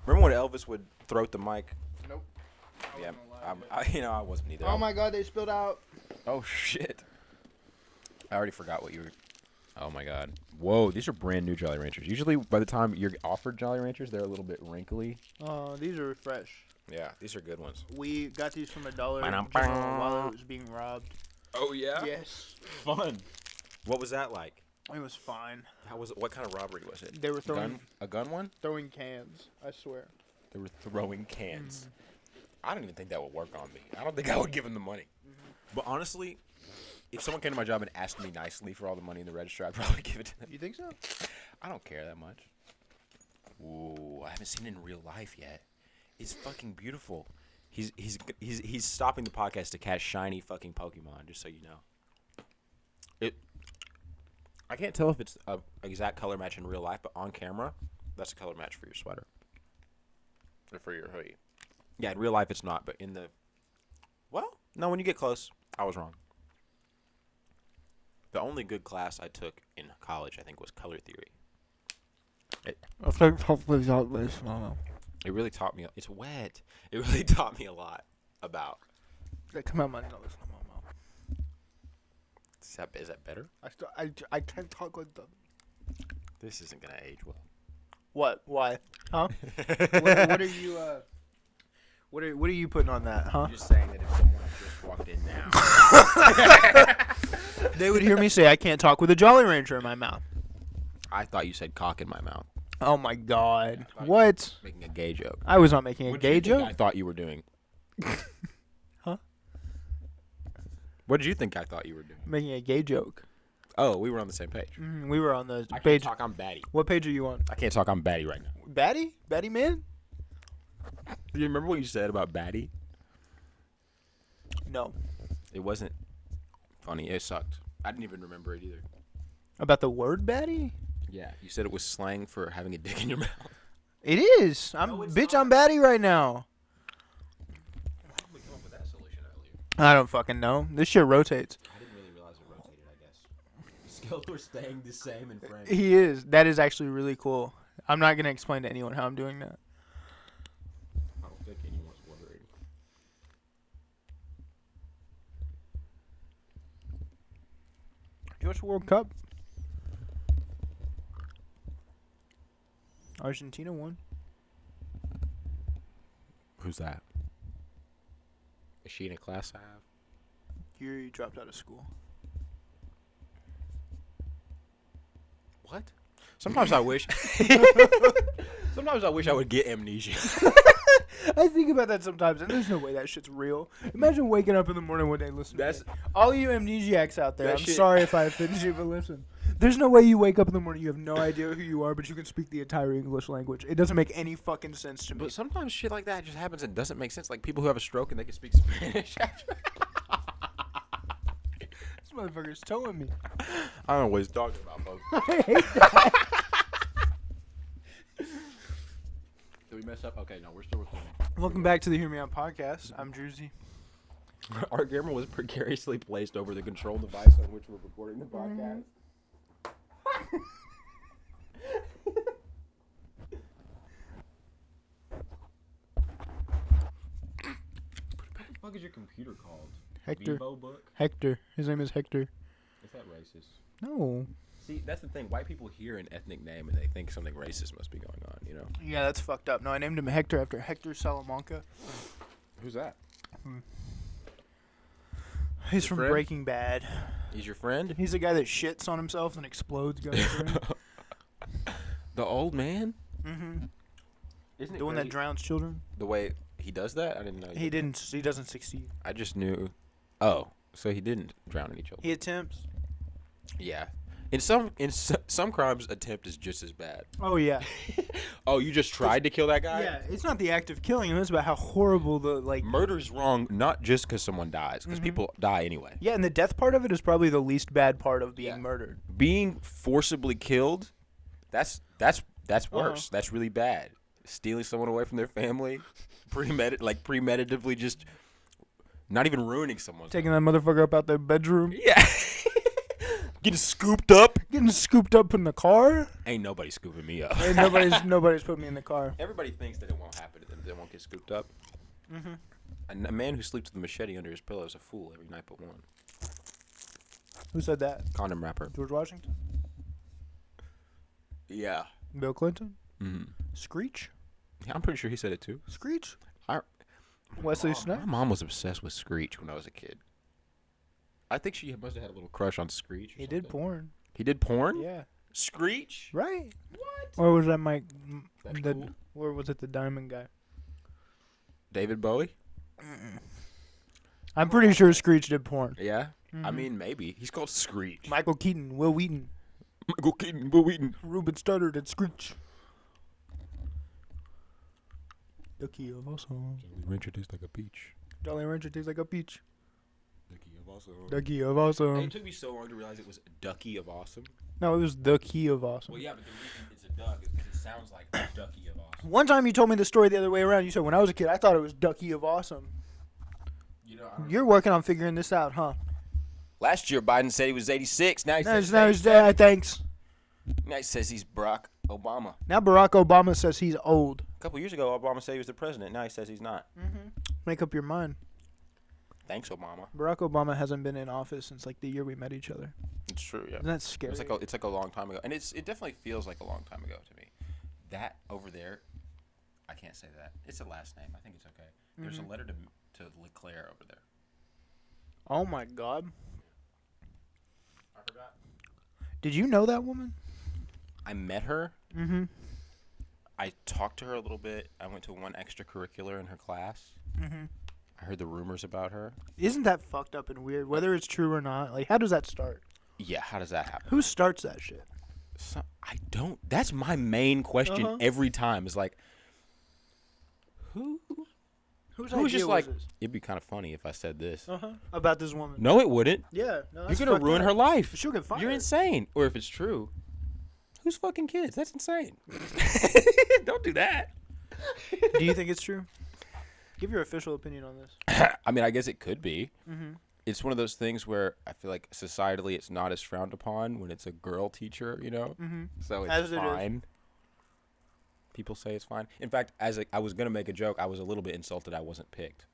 Remember when Elvis would throat the mic? Nope. Yeah, I wasn't either. Oh my God, they spilled out. Oh shit! I already forgot what you were. Oh my God! Whoa, these are brand new Jolly Ranchers. Usually, by the time you're offered Jolly Ranchers, they're a little bit wrinkly. Oh, these are fresh. Yeah, these are good ones. We got these from a Dollar Ba-dum, General ba. while it was being robbed. Oh yeah. Yes. Fun. What was that like? It was fine. How was it? What kind of robbery was it? They were throwing A gun one? cans. I swear. They were throwing cans. I don't even think that would work on me. I don't think I would give them the money. But honestly, if someone came to my job and asked me nicely for all the money in the register, I'd probably give it to them. You think so? I don't care that much. Ooh, I haven't seen it in real life yet. He's fucking beautiful. He's stopping the podcast to catch shiny fucking Pokemon, just so you know. I can't tell if it's a exact color match in real life, but on camera, that's a color match for your sweater. Or for your hoodie. Yeah, in real life it's not, but in the... Well, no, when you get close, I was wrong. The only good class I took in college, I think, was color theory. I think hopefully not this. It really taught me... It's wet. It really taught me a lot about... They come out my nose. Is that better? I can't talk like that. This isn't going to age well. What? Why? Huh? what are you what are you putting on that? Huh? I'm just saying that if someone just walked in now... They would hear me say I can't talk with a Jolly Rancher in my mouth. I thought you said cock in my mouth. Oh my God! I thought What? Making a gay joke. I was not making a What did you gay think joke. I thought you were doing. Huh? What did you think I thought you were doing? Making a gay joke. Oh, we were on the same page. We were on the I can't page. talk. I'm batty. What page are you on? I can't talk. I'm batty right now. Batty? Batty man? Do you remember what you said about batty? No. It wasn't funny. It sucked. I didn't even remember it either. About the word batty? Yeah, you said it was slang for having a dick in your mouth. It is. I'm batty right now. How did we come up with that solution earlier? I don't fucking know. This shit rotates. I didn't really realize it rotated, I guess. The scales were staying the same in frame. He is. That is actually really cool. I'm not gonna explain to anyone how I'm doing that. I don't think anyone's wondering. Did you watch the World Cup? Argentina won. Who's that? Is she in a class I have? Yuri dropped out of school. What? Sometimes I wish. Sometimes I wish I would get amnesia. I think about that sometimes, and there's no way that shit's real. Imagine waking up in the morning one day and listening. That's- to it. All you amnesiacs out there. That I'm shit- sorry if I offended you, but listen. There's no way you wake up in the morning, you have no idea who you are, but you can speak the entire English language. It doesn't make any fucking sense to me. But sometimes shit like that just happens and doesn't make sense. Like people who have a stroke and they can speak Spanish after. This motherfucker's towing me. I don't know what he's talking about, folks. I hate that. Did we mess up? Okay, no, we're still recording. Welcome back to the Hear Me Out podcast. I'm Druzy. Our camera was precariously placed over the control device on which we're recording the podcast. What the fuck is your computer called? Hector. Vivo book? Hector. His name is Hector. Is that racist? No. See, that's the thing. White people hear an ethnic name and they think something racist must be going on, you know? Yeah, that's fucked up. No, I named him Hector after Hector Salamanca. Who's that? He's Your from friend? Breaking Bad. He's your friend? He's the guy that shits on himself and explodes going through. The old man? Mm-hmm. Isn't it The one that crazy? drowns children. The way he does that? I didn't know. He didn't. He doesn't succeed. I just knew. Oh, so he didn't drown any children. He attempts. Yeah. In some crimes, attempt is just as bad. Oh yeah. Oh, you just tried to kill that guy? Yeah. It's not the act of killing him. It's about how horrible the like. Murder is wrong, not just because someone dies, because people die anyway. Yeah, and the death part of it is probably the least bad part of being Yeah. murdered. Being forcibly killed, that's worse. That's really bad. Stealing someone away from their family, premeditatively, just not even ruining someone. Taking that motherfucker up out their bedroom. Yeah. Getting scooped up. Getting scooped up in the car. Ain't nobody scooping me up. Hey, nobody's put me in the car. Everybody thinks that it won't happen to them. They won't get scooped up. A man who sleeps with a machete under his pillow is a fool every night but one. Who said that? Condom wrapper. George Washington? Yeah. Bill Clinton? Mm-hmm. Screech? Yeah, I'm pretty sure he said it too. Screech? I- Wesley My Snipes? mom was obsessed with Screech when I was a kid. I think she must have had a little crush on Screech. Or He did something. porn. He did porn? Yeah. Screech? Right. What? Or was that Mike? That's the, cool. Or was it the Diamond guy? David Bowie? I'm pretty sure Screech did porn. Yeah. I mean, maybe. He's called Screech. Michael Keaton, Will Wheaton, Michael Keaton, Will Wheaton. Ruben Studdard, and Screech. Ducky of awesome. Jolly Rancher tastes like a peach. Jolly Rancher tastes like a peach. Ducky of awesome. Ducky of Hey, awesome. it took me so long to realize it was Ducky of awesome. No, it was the key of awesome. Well, yeah, but the reason it's a duck is because it sounds like Ducky of awesome. One time you told me the story the other way around. You said when I was a kid, I thought it was Ducky of awesome. You know, You're working on figuring this out, huh? last year Biden said he was 86. Now he says Now he's dead. Thanks. Now he says he's Barack Obama. Now Barack Obama says he's old. A couple years ago, Obama said he was the president. Now he says he's not. Make up your mind. Thanks, Obama. Barack Obama hasn't been in office since like the year we met each other. It's true, yeah. Isn't that scary? It's like a long time ago, and it definitely feels like a long time ago to me. That over there, I can't say that. It's a last name. I think it's okay. There's a letter to Leclerc over there. Oh my God. I forgot. Did you know that woman? I met her. Mm-hmm. I talked to her a little bit. I went to one extracurricular in her class. Mm-hmm. I heard the rumors about her. Isn't that fucked up and weird? Whether it's true or not, like how does that start? Yeah, how does that happen? Who starts that shit? I don't. That's my main question every time. Is like, who? Who's Who's just was like? this? It'd be kind of funny if I said this. About this woman? No, it wouldn't. Yeah, no, You're that's gonna fucked ruin up. her life. She'll get fired. You're insane. Or if it's true, who's fucking kids? That's insane. Don't do that. Do you think it's true? Give your official opinion on this. I mean, I guess it could be. Mm-hmm. It's one of those things where I feel like societally it's not as frowned upon when it's a girl teacher, you know? Mm-hmm. So it's As it is. fine. People say it's fine. In fact, I was going to make a joke, I was a little bit insulted I wasn't picked.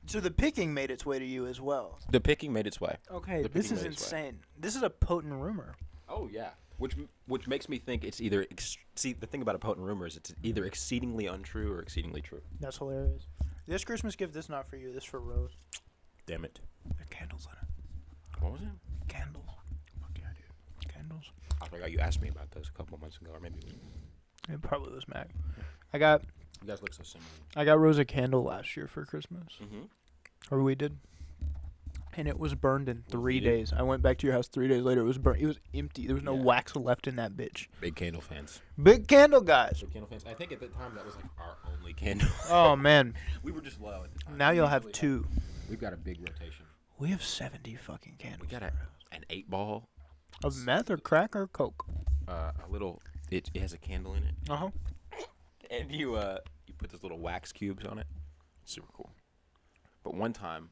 So the picking made its way to you as well. The picking made its way. Okay, The this picking is made its way. insane. This is a potent rumor. Oh, yeah. Which makes me think it's either... See, the thing about a potent rumor is it's either exceedingly untrue or exceedingly true. That's hilarious. This Christmas gift, this not for you. This for Rose. Damn it. There are candles in it. What was it? Candles. Fuck yeah, dude. Candles. I forgot you asked me about those a couple of months ago, or maybe... It probably was Mac. I got You guys look so similar. Rose a candle last year for Christmas. Mm-hmm. Or we did. And it was burned in 3 you? days. I went back to your house 3 days later. It was burnt. It was empty. There was no Yeah. wax left in that bitch. Big candle fans. Big candle guys. Big candle fans. I think at the time that was like our only candle. Oh man. We were just low at the time. Now We you'll have usually two. We've got a big rotation. We have 70 fucking candles. We got an 8-ball. Of meth or crack or coke. A little. It has a candle in it, Uh-huh. and you put those little wax cubes on it. Super cool. But one time,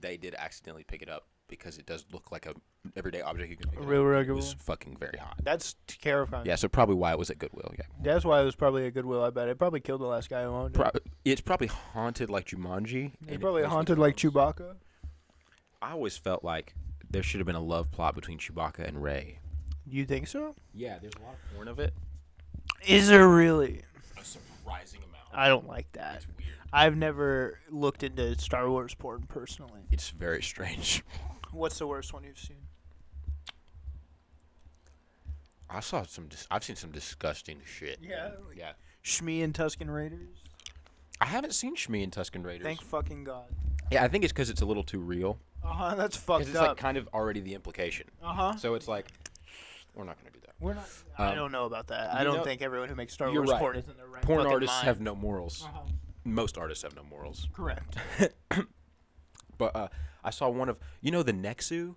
they did accidentally pick it up because it does look like a everyday object you can pick. Real It regular. was fucking very hot. That's terrifying. Yeah, so probably why it was at Goodwill. Yeah, That's why it was probably a Goodwill. I bet it probably killed the last guy who owned it. It's probably haunted like Jumanji. It's and probably it was the haunted like clones. Chewbacca. I always felt like there should have been a love plot between Chewbacca and Rey. You think so? Yeah, there's a lot of porn of it. Is there really? A surprising amount. I don't like that. It's weird. I've never looked into Star Wars porn personally. It's very strange. What's the worst one you've seen? I've seen some disgusting shit. Yeah. Yeah. Shmi and Tusken Raiders? I haven't seen Shmi and Tusken Raiders. Thank fucking God. Yeah, I think it's because it's a little too real. Uh-huh, that's Because fucked it's up. like kind of already the implication. Uh-huh. So it's like, we're not gonna do that. We're not. I don't know about that. I you don't know- think everyone who makes Star You're Wars right. porn is in their right Porn fucking artists mind. have no morals. Uh-huh. Most artists have no morals. Correct. But I saw one of the Nexu.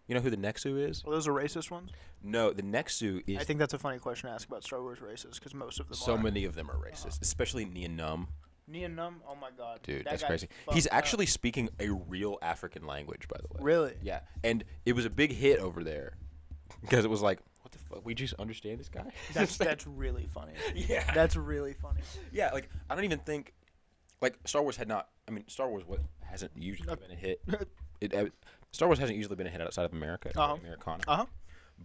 You know who the Nexu is? Well, those are racist ones? No, the Nexu is. I think that's a funny question to ask about Star Wars races, because most of them so are. many of them are racist, especially Nien Num. Nien Num? Oh my God. Dude, That that's guy's crazy. fucked He's up. actually speaking a real African language, by the way. Really? Yeah, and it was a big hit over there because it was like, what the fuck? We just understand this guy. That's really funny. yeah. That's really funny. Yeah, like I don't even think, like Star Wars Star Wars hasn't usually been a hit. Star Wars hasn't usually been a hit outside of America, Americana. Uh-huh.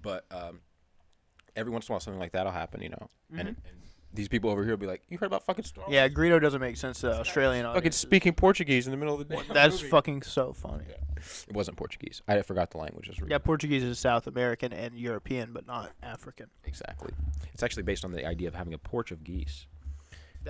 But every once in a while something like that'll happen, and these people over here will be like, "You heard about fucking Star Wars?" Yeah, Greedo doesn't make sense to Australian Fucking audience. speaking Portuguese in the middle of the day. That's fucking so funny. Yeah. It wasn't Portuguese. I forgot the language. Yeah, Portuguese is South American and European, but not African. Exactly. It's actually based on the idea of having a porch of geese.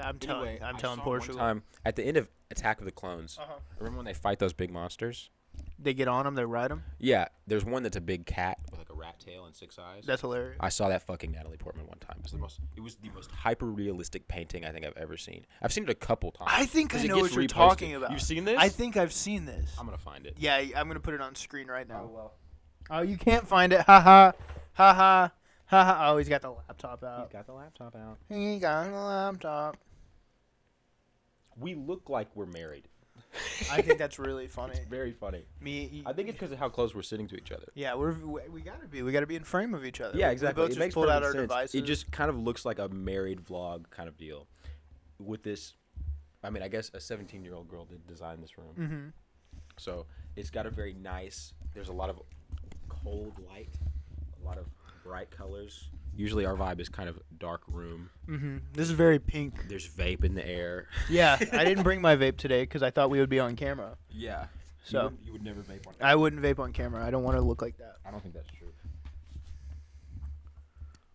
I'm telling I saw Portugal. One time at the end of Attack of the Clones. Uh-huh. Remember when they fight those big monsters? They get on them, they ride them. Yeah, there's one that's a big cat with like a rat tail and 6 eyes. That's hilarious. I saw that fucking Natalie Portman one time. It was the most hyper realistic painting I think I've ever seen. I've seen it a couple times. I think I 'cause it know gets what you're reposted. talking about. You've seen this? I think I've seen this. I'm gonna find it. Yeah, I'm gonna put it on screen right now. Oh well. Oh, you can't find it. Ha ha, ha ha, ha ha. Oh, he's got the laptop out. He's got the laptop out. He got the laptop. We look like we're married. I think that's really funny. It's very funny. Me, I think it's because of how close we're sitting to each other. yeah, we gotta be. We gotta be in frame of each other. Yeah, We exactly. both It just makes pulled out perfect our sense. devices. It just kind of looks like a married vlog kind of deal. With this, I mean, I guess a 17-year-old girl did design this room. Mm-hmm. So it's got a very nice. There's a lot of cold light, a lot of bright colors. Usually our vibe is kind of dark room. Mm-hmm. This is very pink. There's vape in the air. Yeah, I didn't bring my vape today because I thought we would be on camera. Yeah. So you would never vape on. I wouldn't vape on camera. I don't want to look like that. I don't think that's true.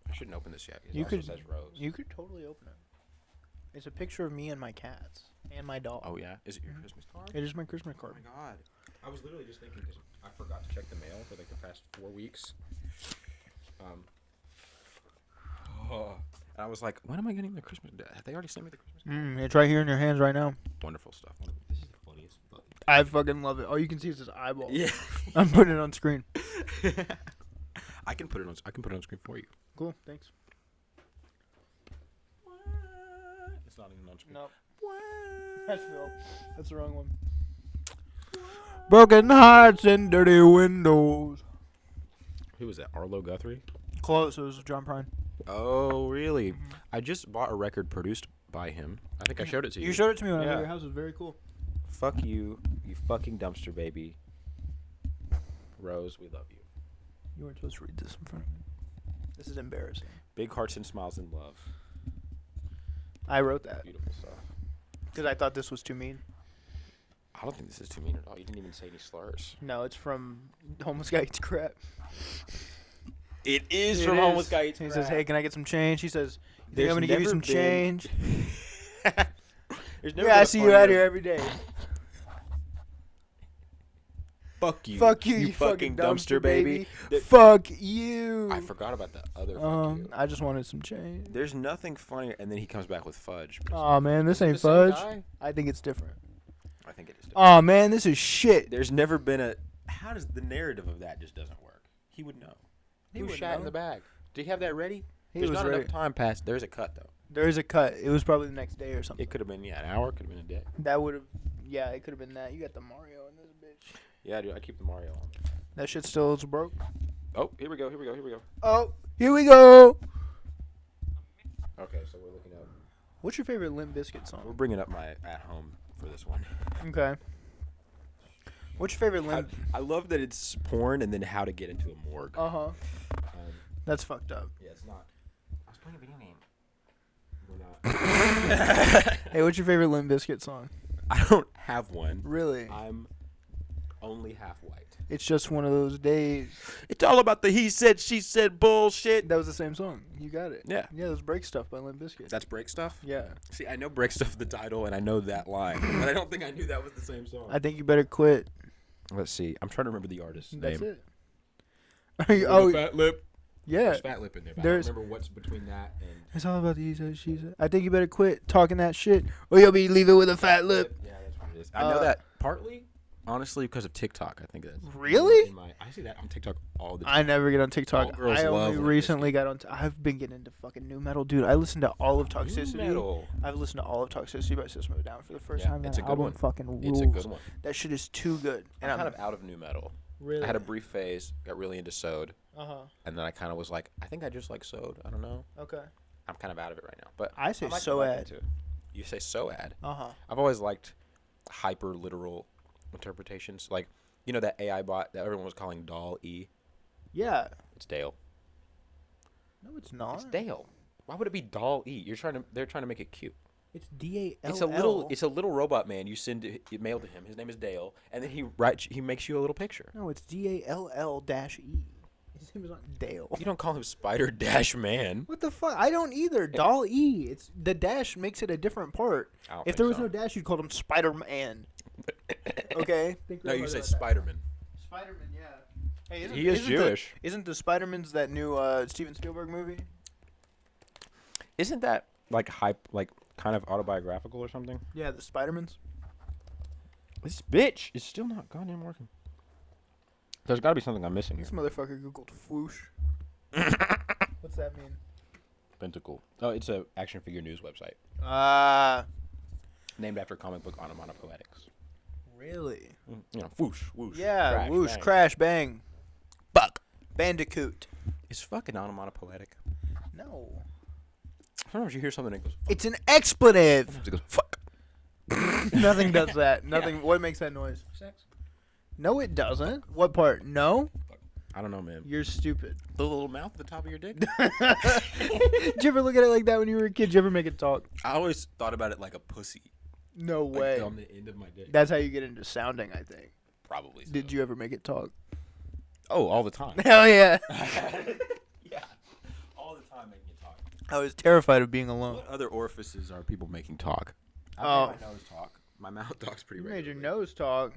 I shouldn't open this yet. Because You it also could- says Rose. You could totally open it. It's a picture of me and my cats and my dog. Oh yeah. Is it your Christmas card? It is my Christmas Oh card. my god. I was literally just thinking because I forgot to check the mail for like the past 4 weeks. And I was like, when am I getting the Christmas? Have they already sent me the Christmas? It's right here in your hands right now. Wonderful stuff. This is the funniest. I fucking love it. All you can see is his eyeball. Yeah. I'm putting it on screen. I can put it on screen for you. Cool. Thanks. It's not even on screen. No. That's Phil. That's the wrong one. Broken hearts and dirty windows. Who was that? Arlo Guthrie? Close. It was John Prine. Oh, really? I just bought a record produced by him. I think I showed it to you. You showed it to me when I was Yeah. at your house. It was very cool. Fuck you, you fucking dumpster baby. Rose, we love you. You weren't supposed to read this in front of me. This is embarrassing. Big hearts and smiles and love. I wrote that Beautiful stuff. because I thought this was too mean. I don't think this is too mean at all. You didn't even say any slurs. No, it's from Homeless Guy Eats Crap. It is It from is. Homeless Guy Eats He Crap. says, "Hey, can I get some change?" He says, "You think There's I'm gonna give you never some been- change?" There's never Yeah, been I a see you out funnier- here every day. Fuck you. Fuck you, you fucking dumpster baby. Fuck you. I forgot about the other fuck you. I just wanted some change. There's nothing funnier, and then he comes back with fudge. Oh man, this Is it ain't the same fudge. guy? I think it's different. I think it is. Oh man, this is shit. There's never been a. How does the narrative of that just doesn't work? He would know. He Who would shot in know. the bag? Did he have that ready? He There's was not ready. enough time passed. There's a cut though. There is a cut. It was probably the next day or something. It could have been an hour. Could have been a day. That would have. Yeah, it could have been that. You got the Mario in this bitch. Yeah, dude. I keep the Mario on. That shit still is broke. Oh, here we go. Oh, here we go. Okay, so we're looking up. What's your favorite Limp Bizkit We're song? bringing up my at home for this one. Okay. What's your favorite Limp? I love that it's porn and then how to get into a morgue. Uh-huh. That's fucked up. Yeah, it's not. I was playing a video game. We're not. Hey, what's your favorite Limp Bizkit song? I don't have one. Really? I'm only half white. It's just one of those days. It's all about the he said, she said bullshit. That was the same song. You got it. Yeah. Yeah, it was Break Stuff by Limp Bizkit. That's break stuff? Yeah. See, I know break stuff the title and I know that line, but I don't think I knew that was the same song. I think you better quit. Let's see. I'm trying to remember the artist's That's name. it. Oh, Fat Lip. yeah. There's Fat Lip in there, but I There's- don't remember what's between that and... It's all about the he said, she said. I think you better quit talking that shit, or you'll be leaving with a fat lip. Yeah, that's what it is. I know that partly, honestly, because of TikTok. I think that's... Really? I see that on TikTok all the time. I never get on All TikTok. girls I love only Limp recently got on. I've been getting into fucking new metal, dude. I listened to all of Toxicity. Metal. I've listened to all of Toxicity by System of a Down for the first Yeah, time. it's That a good album one. fucking rules. It's a good one. That shit is too good. And I'm kind of out of new metal. really. I had a brief phase, got really into Sode, Uh-huh. and then I kind of was like, I think I just like Sode. I don't know. Okay. I'm kind of out of it right now. But I say might so come back ad. into it. You say Soad. Uh-huh. I've always liked hyper literal interpretations. Like, you know that AI bot that everyone was calling Doll E? Yeah. It's Dale. No, it's not. It's Dale. Why would it be Doll E? They're trying to make it cute. It's DALL. It's a little robot man. You send mail to him. His name is Dale, and then he makes you a little picture. No, it's DALL-E. His name is not Dale. You don't call him Spider Dash Man. What the fuck? I don't either. Doll E. It's the dash makes it a different part. I don't If think there was so. no dash, you'd call him Spider-Man. Okay. Think No, real you hard say about that. Spider-Man. Spider-Man, yeah. Hey, He is Jewish. Isn't the Spider-Man's that new Steven Spielberg movie? Isn't that like hype, like kind of autobiographical or something? Yeah, the Spider-Man's. This bitch is still not goddamn working. There's got to be something I'm missing here. This motherfucker googled whoosh. What's that mean? Pentacle. Oh, it's a action figure news website named after comic book onomatopoetics. Really? You know, whoosh, whoosh. Yeah, crash, whoosh, bang. crash, bang. Buck. Bandicoot. It's fucking onomatopoetic. No. Sometimes you hear something and it goes. It's an expletive. Sometimes it goes fuck. Nothing does that. Nothing. What makes that noise? Sex. No, it doesn't. What part? No? I don't know, man. You're stupid. The little mouth at the top of your dick. Did you ever look at it like that when you were a kid? Did you ever make it talk? I always thought about it like a pussy. No Like way. on the end of my dick. That's how you get into sounding, I think. Probably. So. Did you ever make it talk? Oh, all the time. Hell yeah. Yeah. All the time making it talk. I was terrified of being alone. What other orifices are people making talk? I Oh. made my nose talk. My mouth talks pretty You regularly. made your nose talk.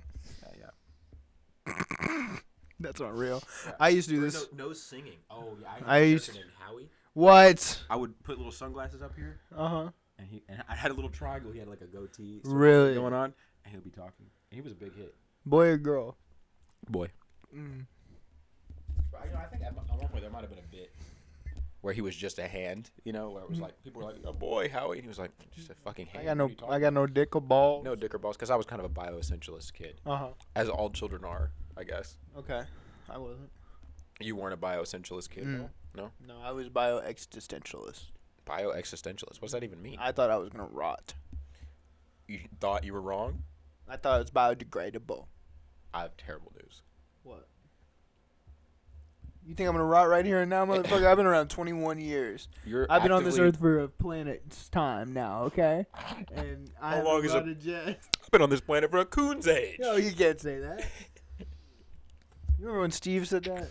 Yeah. That's not real. Yeah. I used to do this. Nose singing. Oh, yeah. I used- named Howie. What? I would put little sunglasses up here, Uh-huh. and I had a little triangle. He had like a goatee. So Really? going on, and he'll be talking. And he was a big hit. Boy or girl? Boy. Mm. I think at one point there might have been a bit where he was just a hand, where it was like people were like, "Oh boy, Howie," and he was like, "Just a fucking hand." I got What are you talking I got no dick or balls. No dick or balls, because I was kind of a bioessentialist kid, Uh-huh. as all children are, I guess. Okay. I wasn't. You weren't a bioessentialist kid, Mm. no? No, I was bioexistentialist. Bioexistentialist. What does that even mean? I thought I was gonna rot. You thought you were wrong? I thought it was biodegradable. I have terrible news. What? You think I'm gonna rot right here and now, motherfucker? I've been around 21 years. I've been on this earth for a planet's time now, okay? And I How long haven't is a- rotted yet. I've been on this planet for a coon's age. No, you can't say that. You remember when Steve said that?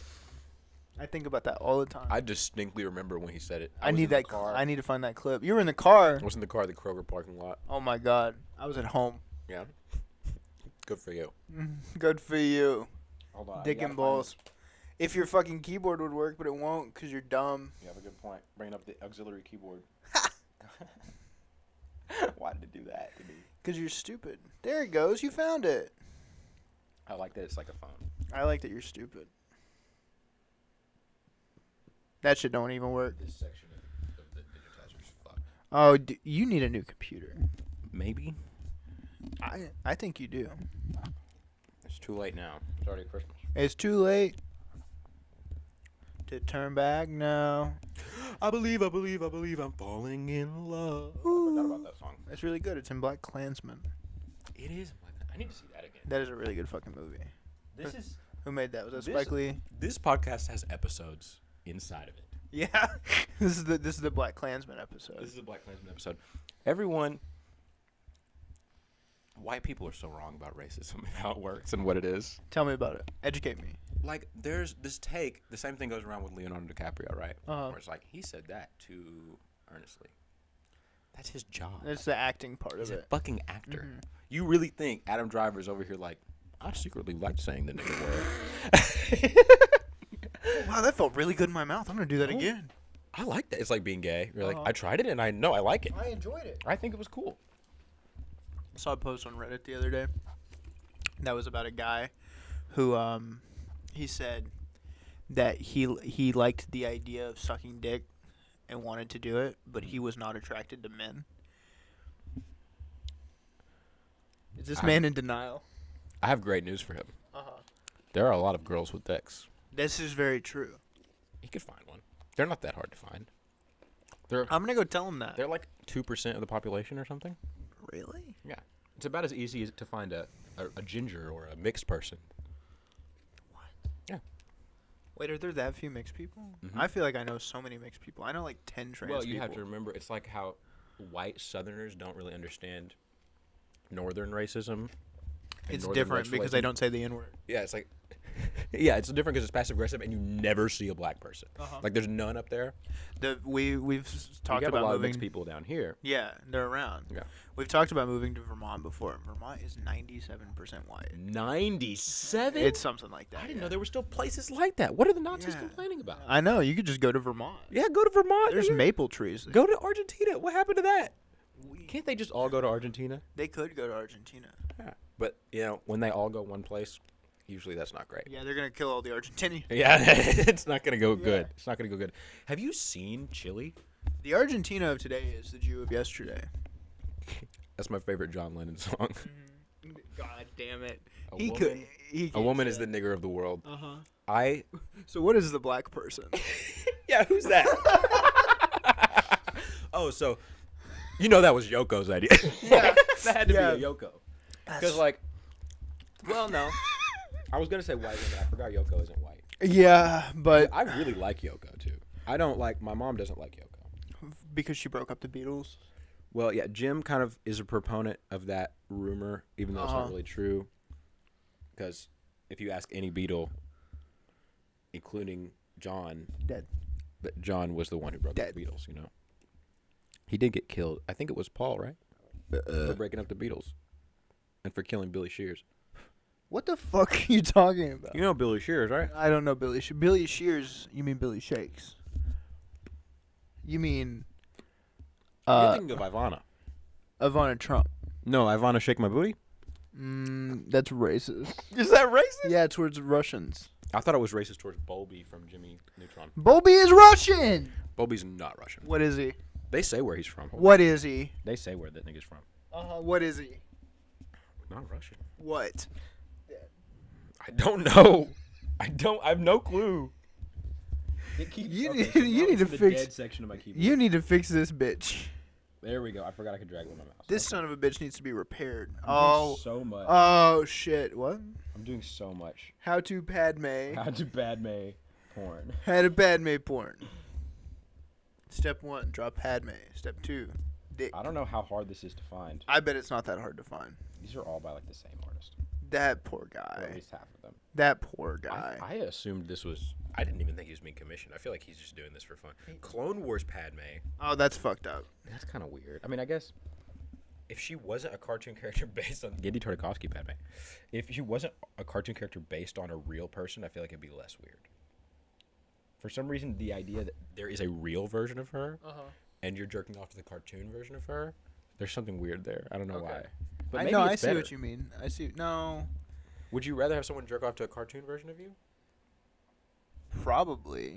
I think about that all the time. I distinctly remember when he said it. I was need in the that car. I need to find that clip. You were in the car. I was in the car at the Kroger parking lot. Oh my god. I was at home. Yeah. Good for you. Good for you. Hold on. Dick and balls. If your fucking keyboard would work, but it won't because you're dumb. You have a good point. Bringing up the auxiliary keyboard. Why did it do that to me? Because you're stupid. There it goes. You found it. I like that it's like a phone. I like that you're stupid. That shit don't even work. This section of the digitizer's fucked. Oh, you need a new computer. Maybe. I think you do. It's It's too late now. It's already Christmas. It's too late to turn back now. I believe I'm falling in love. I forgot about that song. That's really good. It's in Black Klansman. It is. I need to see that again. That is a really good fucking movie. This is. Who made that? Was that This- Spike Lee? This podcast has episodes inside of it. Yeah. This is the Black Klansman episode. This is a Black Klansman episode. Everyone. White people are so wrong about racism and how it works and what it is. Tell me about it. Educate me. Like, there's this take. The same thing goes around with Leonardo DiCaprio, right? Uh-huh. Where it's like, he said that too earnestly. That's his job. It's the acting part He's of a it. fucking actor. Mhm. You really think Adam Driver's over here like, I secretly like saying the nigga word. Wow, that felt really good in my mouth. I'm gonna do that Oh. again. I like that. It's like being gay. You're like, Uh-huh. I tried it and I know I like it. I enjoyed it. I think it was cool. I saw a post on Reddit the other day that was about a guy who he said that he liked the idea of sucking dick and wanted to do it, but he was not attracted to men. Is this man in denial? I have great news for him. Uh-huh. There are a lot of girls with dicks. This is very true. He could find one. They're not that hard to find. They're I'm gonna go tell him that. they're like 2% of the population or something. Really? Yeah, it's about as easy as to find a ginger or a mixed person. Wait, are there that few mixed people? Mhm. I feel like I know so many mixed people. I know like 10 trans Well, you people. have to remember, it's like how white Southerners don't really understand Northern racism. and It's Northern different because they legislation. don't say the N-word. Yeah, it's like, yeah, it's different because it's passive aggressive, and you never see a black person. Uh-huh. Like, there's none up there. We've talked You have about a lot of moving. mixed people down here. Yeah, they're around. Yeah. We've talked about moving to Vermont before. Vermont is 97% white. 97. It's something like that. I didn't yeah. know there were still places like that. What are the Nazis Yeah. complaining about? I know. You could just go to Vermont. Yeah, go to Vermont. There's nigga. maple trees. Go to Argentina. What happened to that? Can't they just all go to Argentina? They could go to Argentina. Yeah. But, when they all go one place, usually that's not great. Yeah, they're gonna kill all the Argentinians. Yeah, it's not going to go Yeah. good. It's not going to go good. Have you seen Chile? The Argentina of today is the Jew of yesterday. That's my favorite John Lennon song. God damn it. A He woman, could. He a woman is the nigger of the world. Uh huh. I. So what is the black person? Yeah, who's that? Oh, so that was Yoko's idea. Yeah. That had to Yeah. be a Yoko. Because well, no. I was gonna say white, but I forgot Yoko isn't white. Yeah, but I really like Yoko too. I don't like. My mom doesn't like Yoko. because she broke up the Beatles. Well, yeah, Jim kind of is a proponent of that rumor, even though it's not Uh-huh. really true. Because if you ask any Beatle, including John, Dead. that John was the one who broke up Dead. the Beatles. He did get killed. I think it was Paul, right? For breaking up the Beatles and for killing Billy Shears. What the fuck are you talking about? You know Billy Shears, right? I don't know Billy. Billy Shears. You mean Billy Shakes? You mean You're thinking of Ivana. Ivana Trump? No, Ivana Shake My Booty? That's racist. Is that racist? Yeah, towards Russians. I thought it was racist towards Bobby from Jimmy Neutron. Bobby is Russian. Bobby's not Russian. What is he? They say where he's from. What is he? They say where that nigga's from. What is he? Not Russian. What? I don't know. I have no clue. You need to fix. dead section of my keyboard. You need to fix this bitch. There we go. I forgot I could drag it with my mouse. This son of a bitch needs to be repaired. I'm doing so much. Oh shit! What? I'm doing so much. How to Padme? How to Padme porn. How to Padme porn? Step 1, drop Padme. Step 2, dick. I don't know how hard this is to find. I bet it's not that hard to find. These are all by like the same artist. That poor Or at guy. least half of them. That poor guy. I assumed this was. I didn't even think he was being commissioned. I feel like he's just doing this for fun. Clone Wars Padme. Oh, that's fucked up. That's kind of weird. I mean, I guess if she wasn't a cartoon character based on Gendy Tartakovsky Padme, if she wasn't a cartoon character based on a real person, I feel like it'd be less weird. For some reason, the idea that there is a real version of her and you're jerking off to the cartoon version of her, there's something weird there. I don't know why. But I maybe know. it's I see better. what you mean. I see. No, Would you rather have someone jerk off to a cartoon version of you? probably.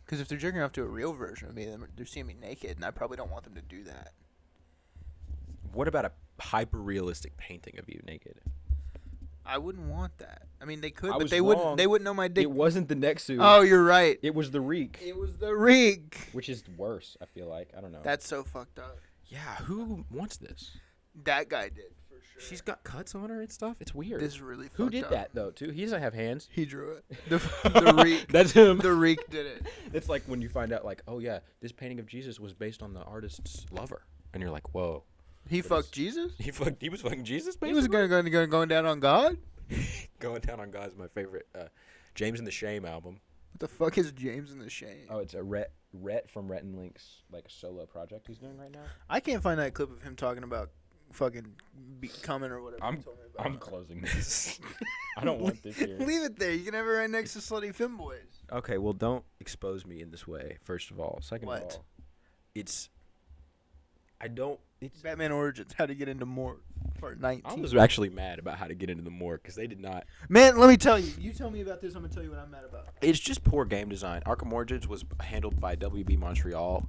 Because if they're jerking off to a real version of me, then they're seeing me naked, and I probably don't want them to do that. What about a hyper realistic painting of you naked? I wouldn't want that. I mean, they could, I but was they wrong. wouldn't. They wouldn't know my dick. It wasn't the Nexu. Oh, you're right. It was the REEK. It was the REEK. Which is worse, I feel like. I don't know. That's so fucked up. Yeah, who wants this? That guy did for sure. She's got cuts on her and stuff. It's weird. This is really fucked Who did up. that, though, too? He doesn't have hands. He drew it. The REEK. That's him. The REEK did it. It's like when you find out, like, oh, yeah, this painting of Jesus was based on the artist's lover. And you're like, whoa. He fucked Jesus? He was fucking Jesus, basically? He was going down on God? Going Down on God is my favorite James and the Shame album. What the fuck is James and the Shame? Oh, it's a Rhett from Rhett and Link's like solo project he's doing right now. I can't find that clip of him talking about fucking coming or whatever. I'm he told me about. I'm closing this. I don't want this here. Leave it there. You can have it right next to Slutty Femboys. Okay, well, don't expose me in this way. First of all, second What? of all, it's Batman Origins, how to get into more part 19. I was actually mad about how to get into the morgue because they did not. Man, let me tell you. You tell me about this, I'm going to tell you what I'm mad about. It's just poor game design. Arkham Origins was handled by WB Montreal,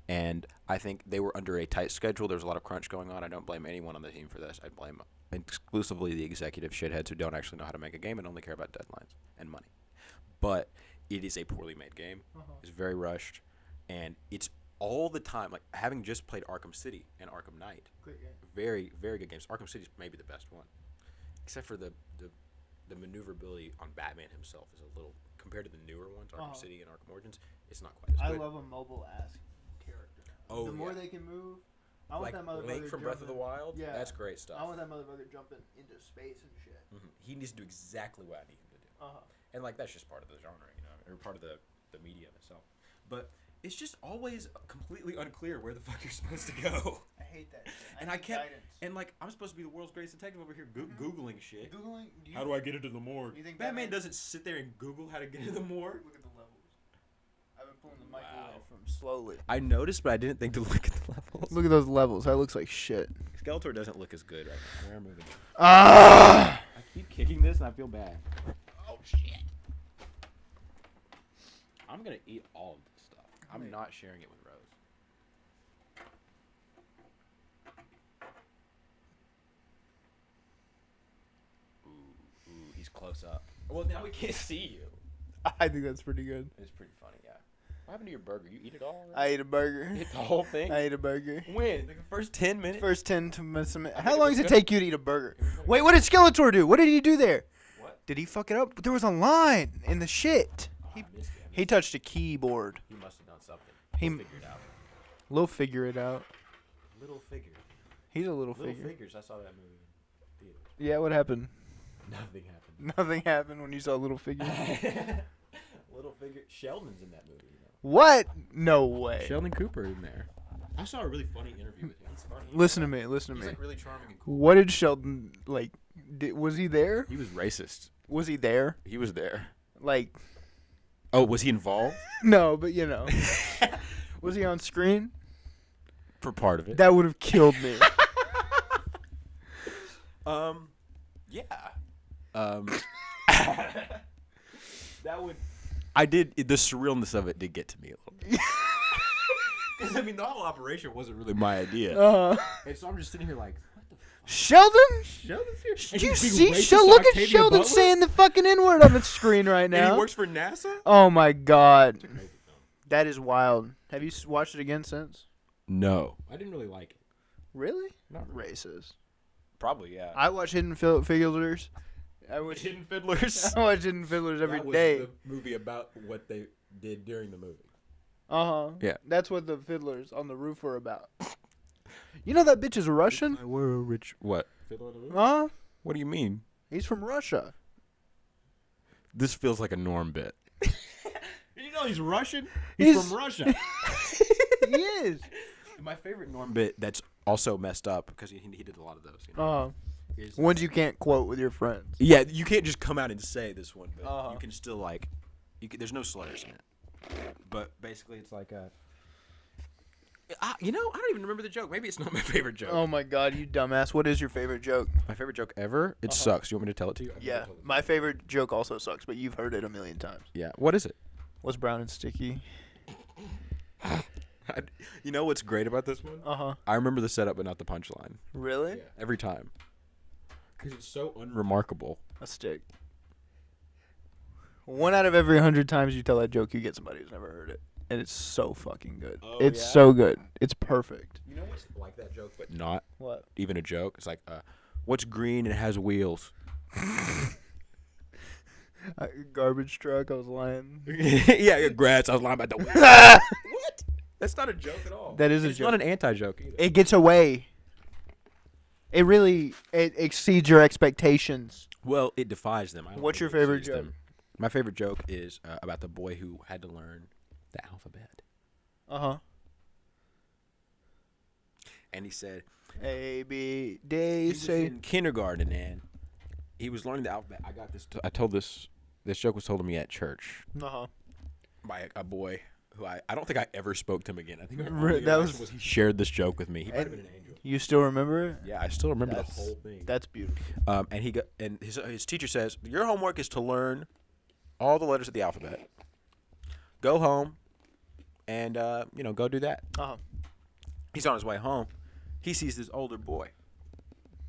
and I think they were under a tight schedule. There was a lot of crunch going on. I don't blame anyone on the team for this. I blame exclusively the executive shitheads who don't actually know how to make a game and only care about deadlines and money. But it is a poorly made game. It's very rushed, and it's all the time. Like, having just played Arkham City and Arkham Knight, very, very good games. Arkham City is maybe the best one, except for the maneuverability on Batman himself is a little, compared to the newer ones, Arkham City and Arkham Origins, it's not quite as good. I love a mobile-ass character. Oh, the more they can move, I want like that motherfucker Link from Breath of the jumping- Wild? Yeah. That's great stuff. I want that motherfucker jumping into space and shit. He needs to do exactly what I need him to do. And, like, that's just part of the genre, you know, or part of the medium itself. But it's just always completely unclear where the fuck you're supposed to go. I hate that. And I kept, and like, I'm supposed to be the world's greatest detective over here Googling shit. How do I get into the morgue? You think Batman doesn't sit there and Google how to get into the morgue. Look at the levels. I've been pulling the mic away from slowly. I noticed, but I didn't think to look at the levels. Look at those levels. That looks like shit. Skeletor doesn't look as good right now. We're moving. Ah! I keep kicking this and I feel bad. Oh, shit. I'm going to eat all of this stuff. I'm not sharing it with Rose. Ooh, he's close up. Well, now we can't see you. I think that's pretty good. It's pretty funny, yeah. What happened to your burger? You eat it all already? I ate a burger. You ate the whole thing? I ate a burger. When? Like the first 10 minutes? First 10 to minutes. think How it long was does it good. take you to eat a burger? Wait, what did Skeletor do? What did he do there? What? Did he fuck it up? There was a line in the shit. Oh, I missed it. He touched a keyboard. He must have done something. He- We'll figure it out. We'll figure it out. Little figure. He's a little Little figure. Figures. I saw that movie in theaters. Yeah, what happened? Nothing happened. Nothing happened when you saw Little Figure. Little Figure. Sheldon's in that movie. You know. What? No way. Sheldon Cooper in there. I saw a really funny interview with him. He's funny. Listen to me. Listen to He's me. like really charming and cool. What did Sheldon like? Was he there? He was racist. Was he there? He was there. Like, Oh, was he involved? no, but you know. Was he on screen? For part of it. That would have killed me. Yeah. That would. I did. The surrealness of it did get to me a little bit. Because I mean, the whole operation wasn't really my idea. And so I'm just sitting here like, what the fuck? Sheldon? Sheldon's here. Did you see? Look at Sheldon saying the fucking N-word on the screen right And now. he works for NASA. Oh my god, It's a crazy film. that is wild. Have you watched it again since? No, I didn't really like it. Really? Not really. Racist. Probably, yeah. I watch Hidden Fiddlers. I watch Hidden Fiddlers. I watch Hidden Fiddlers every That was day. the movie about what they did during the movie. Yeah. That's what the fiddlers on the roof were about. You know that bitch is Russian? I were a rich. What? Fiddler on the Roof? Huh? What do you mean? He's from Russia. This feels like a Norm bit. You know he's Russian? He's- from Russia. He is. My favorite Norm bit that's also messed up because he did a lot of those. You know, is- Ones you can't quote with your friends. yeah, you can't just come out and say this one, but you can still like, there's no slurs in it. But basically, it's like a. You know, I don't even remember the joke. Maybe it's not my favorite joke. Oh my god, you dumbass. What is your favorite joke? My favorite joke ever? It sucks. You want me to tell it to you? I've never Yeah, told it to my favorite joke also sucks, but you've heard it a million times. you. Yeah. What is it? What's brown and sticky? You know what's great about this one? Uh-huh. I remember the setup, but not the punchline. Really? Every time. Because it's so unremarkable. A stick. 1 out of every 100 times you tell that joke, you get somebody who's never heard it. And it's so fucking good. Oh, it's yeah? so good. It's perfect. You know what's like that joke, but not What? even a joke? It's like, what's green and has wheels? Garbage truck, I was lying. Yeah, grass. I was lying about the wheels. What? That's not a joke at all. That is a It's joke. not an anti-joke either. It gets away. It really exceeds your expectations. Well, it defies them. I don't What's think your it favorite exceeds joke? them. My favorite joke is about the boy who had to learn the alphabet. Uh-huh. And he said, A, B, he D, was C. in kindergarten, and he was learning the alphabet. I got this. I told this joke was told to me at church Uh-huh. by a boy who I don't think I ever spoke to him again. I think our Re- only that interaction was- he shared this joke with me. He might have And- been an angel. You still remember it? Yeah, I still remember the That's- whole thing. That's beautiful. And his teacher says, your homework is to learn all the letters of the alphabet. Go home and go do that. Uh-huh. He's on his way home. He sees this older boy.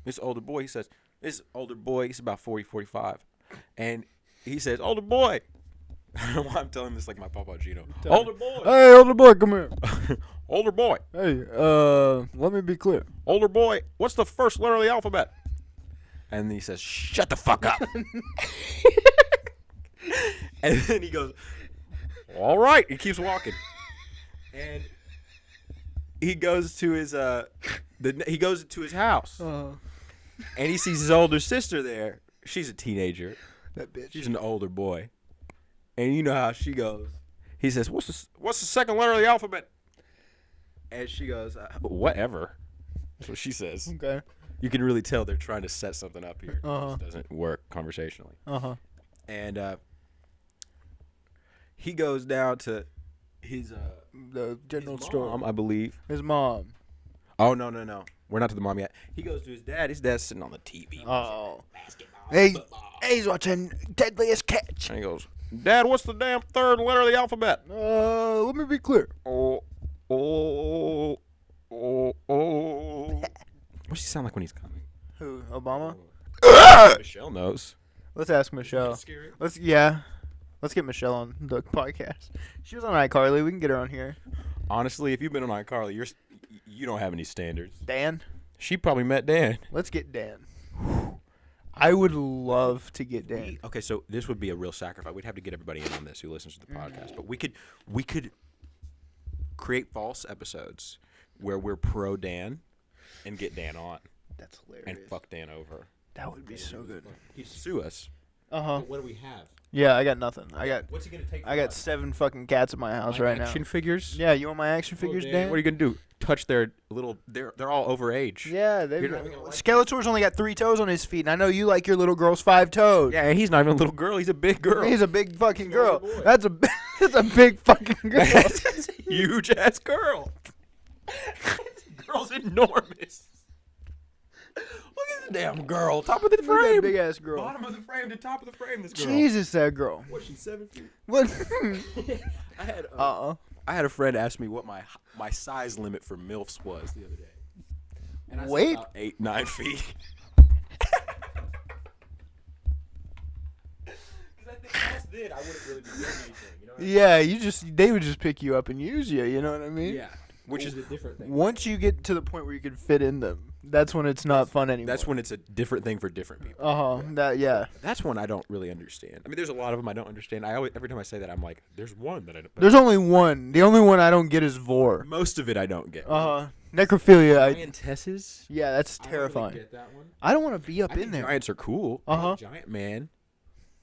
He says, this older boy, he's about 40, 45. And he says, older boy. I don't know why I'm telling this like my Papa Gino. Older boy. Hey, older boy, come here. Older boy. Hey, let me be clear. Older boy, what's the first letter of the alphabet? And then he says, shut the fuck up. And then he goes, all right. He keeps walking. And he goes to his house. And he sees his older sister there. She's a teenager. That bitch. She's an older boy. And you know how she goes. He says, what's the second letter of the alphabet? And she goes, whatever. That's what she says. Okay. You can really tell they're trying to set something up here. Uh-huh. It just doesn't work conversationally. Uh-huh. And he goes down to his The general his store. mom, I believe. His mom. Oh, no. We're not to the mom yet. He goes to his dad. His dad's sitting on the TV. Oh. Basketball, Hey, football. he's watching Deadliest Catch. And he goes, Dad, what's the damn third letter of the alphabet? Let me be clear. Oh. What's he sound like when he's coming? Who? Obama? Michelle knows. Let's ask Michelle. Scary. Let's get Michelle on the podcast. She was on iCarly. We can get her on here. Honestly, if you've been on iCarly, you don't have any standards. Dan? She probably met Dan. Let's get Dan. I would love to get Dan. Okay, so this would be a real sacrifice. We'd have to get everybody in on this who listens to the podcast. But we could create false episodes where we're pro Dan and get Dan on That's hilarious. and fuck Dan over. That would be so good. He'd sue us. Uh-huh. What do we have? Yeah, I got nothing. What's he gonna take? I got 7 fucking cats at my house right now. Action figures. Yeah, you want my action figures, Dan? What are you gonna do? Touch their little? They're all over age. Yeah, You're not even gonna like Skeletor's only got 3 toes on his feet, and I know you like your little girl's 5 toes. Yeah, and he's not even a little girl. He's a big girl. He's a big fucking He's an older girl. boy. That's a big fucking girl. That's a huge ass girl. Girl's enormous. Look at the damn girl. Top of the Look at that frame. big ass girl. Bottom of the frame to top of the frame. This girl. Jesus, that girl. What? She's 7 feet. What? I had a friend ask me what my size limit for MILFs was the other day. And I said Wait. about 8, 9 feet. Because I think else then I wouldn't really be doing anything. You know what I mean? Yeah, they would just pick you up and use you. You know what I mean? Yeah. Which is a different thing. Once you get to the point where you can fit in them, that's when it's not fun anymore. That's when it's a different thing for different people. Yeah. That's one I don't really understand. I mean, there's a lot of them I don't understand. Every time I say that, I'm like, there's one that I don't. There's only one. The only one I don't get is vor. Most of it I don't get. Necrophilia. Giantesses? Yeah, that's I don't really terrifying. get that one. I don't want to be up I in think there. Giants are cool. I Uh-huh. like Giant Man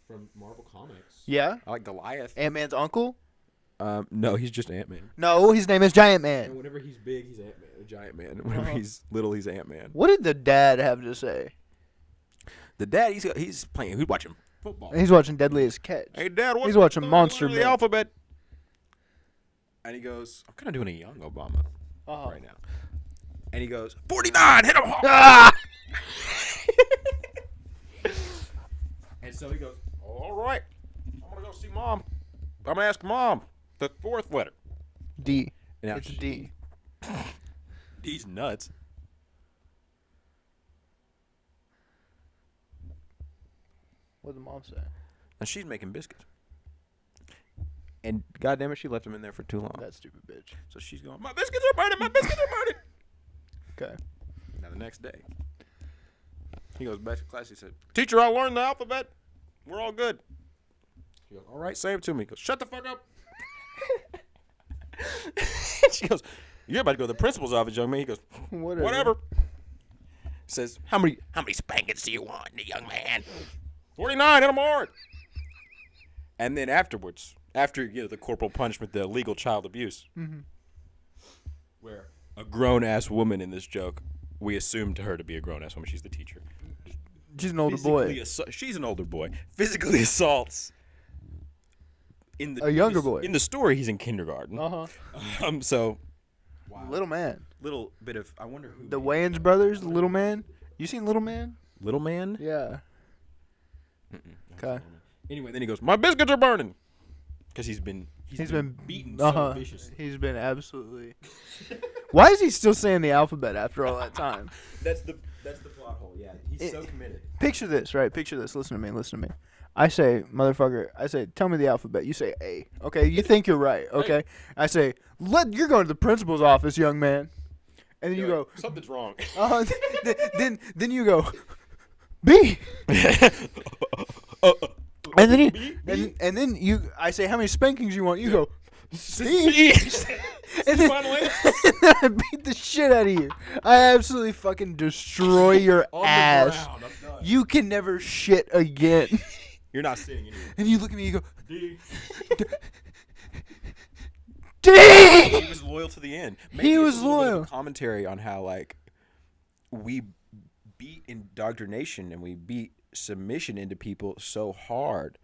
from Marvel Comics. Yeah. I like Goliath. Ant-Man's uncle? No, he's just Ant-Man. No, his name is Giant Man. And whenever he's big, he's Ant-Man. A Giant Man. Whenever he's little, he's Ant-Man. What did the dad have to say? The dad, he's watching football. He's watching Deadliest Catch. Hey, Dad, what's He's watching the Monster letter of the Man. alphabet? And he goes, I'm kind of doing a young Obama right now. And he goes, 49, hit him hard. Ah! And so he goes, all right, I'm going to go see Mom. I'm going to ask Mom the 4th letter. D. And now It's D. D's nuts. What did the mom say? And she's making biscuits. And goddamn it, she left him in there for too long. That stupid bitch. So she's going, my biscuits are burning, my biscuits are burning. Okay. Now the next day, he goes back to class. He said, teacher, I learned the alphabet. We're all good. She goes, all right, say it to me. He goes, shut the fuck up. She goes, you're about to go to the principal's office, young man. He goes, whatever. Says, how many spankings do you want, young man? 49 in a morning. And then afterwards, after the corporal punishment, the legal child abuse, where a grown-ass woman in this joke, we assumed her to be a grown-ass woman. She's the teacher. She's an older boy. She's an older boy. Physically assaults. A younger boy. In the story, he's in kindergarten. So. Wow. Little man. Little bit of. I wonder who. The Wayans brothers, the Little Man. You seen Little Man? Little Man? Yeah. Okay. Anyway, then he goes, my biscuits are burning. Because he's been beaten so viciously. He's been absolutely. Why is he still saying the alphabet after all that time? That's the plot hole. Yeah, he's so committed. Picture this, right? Picture this. Listen to me. I say, motherfucker. I say, tell me the alphabet. You say A. Okay, you think you're right. Okay. I say, you're going to the principal's office, young man. And then you go, something's wrong. Then you go, B. And then I say, how many spankings you want? You go, C. And then I beat the shit out of you. I absolutely fucking destroy your ass. You can never shit again. You're not sitting anymore. And you look at me and you go, D. D. He was loyal to the end. Maybe he was loyal. Commentary on how like we beat indoctrination and we beat submission into people so hard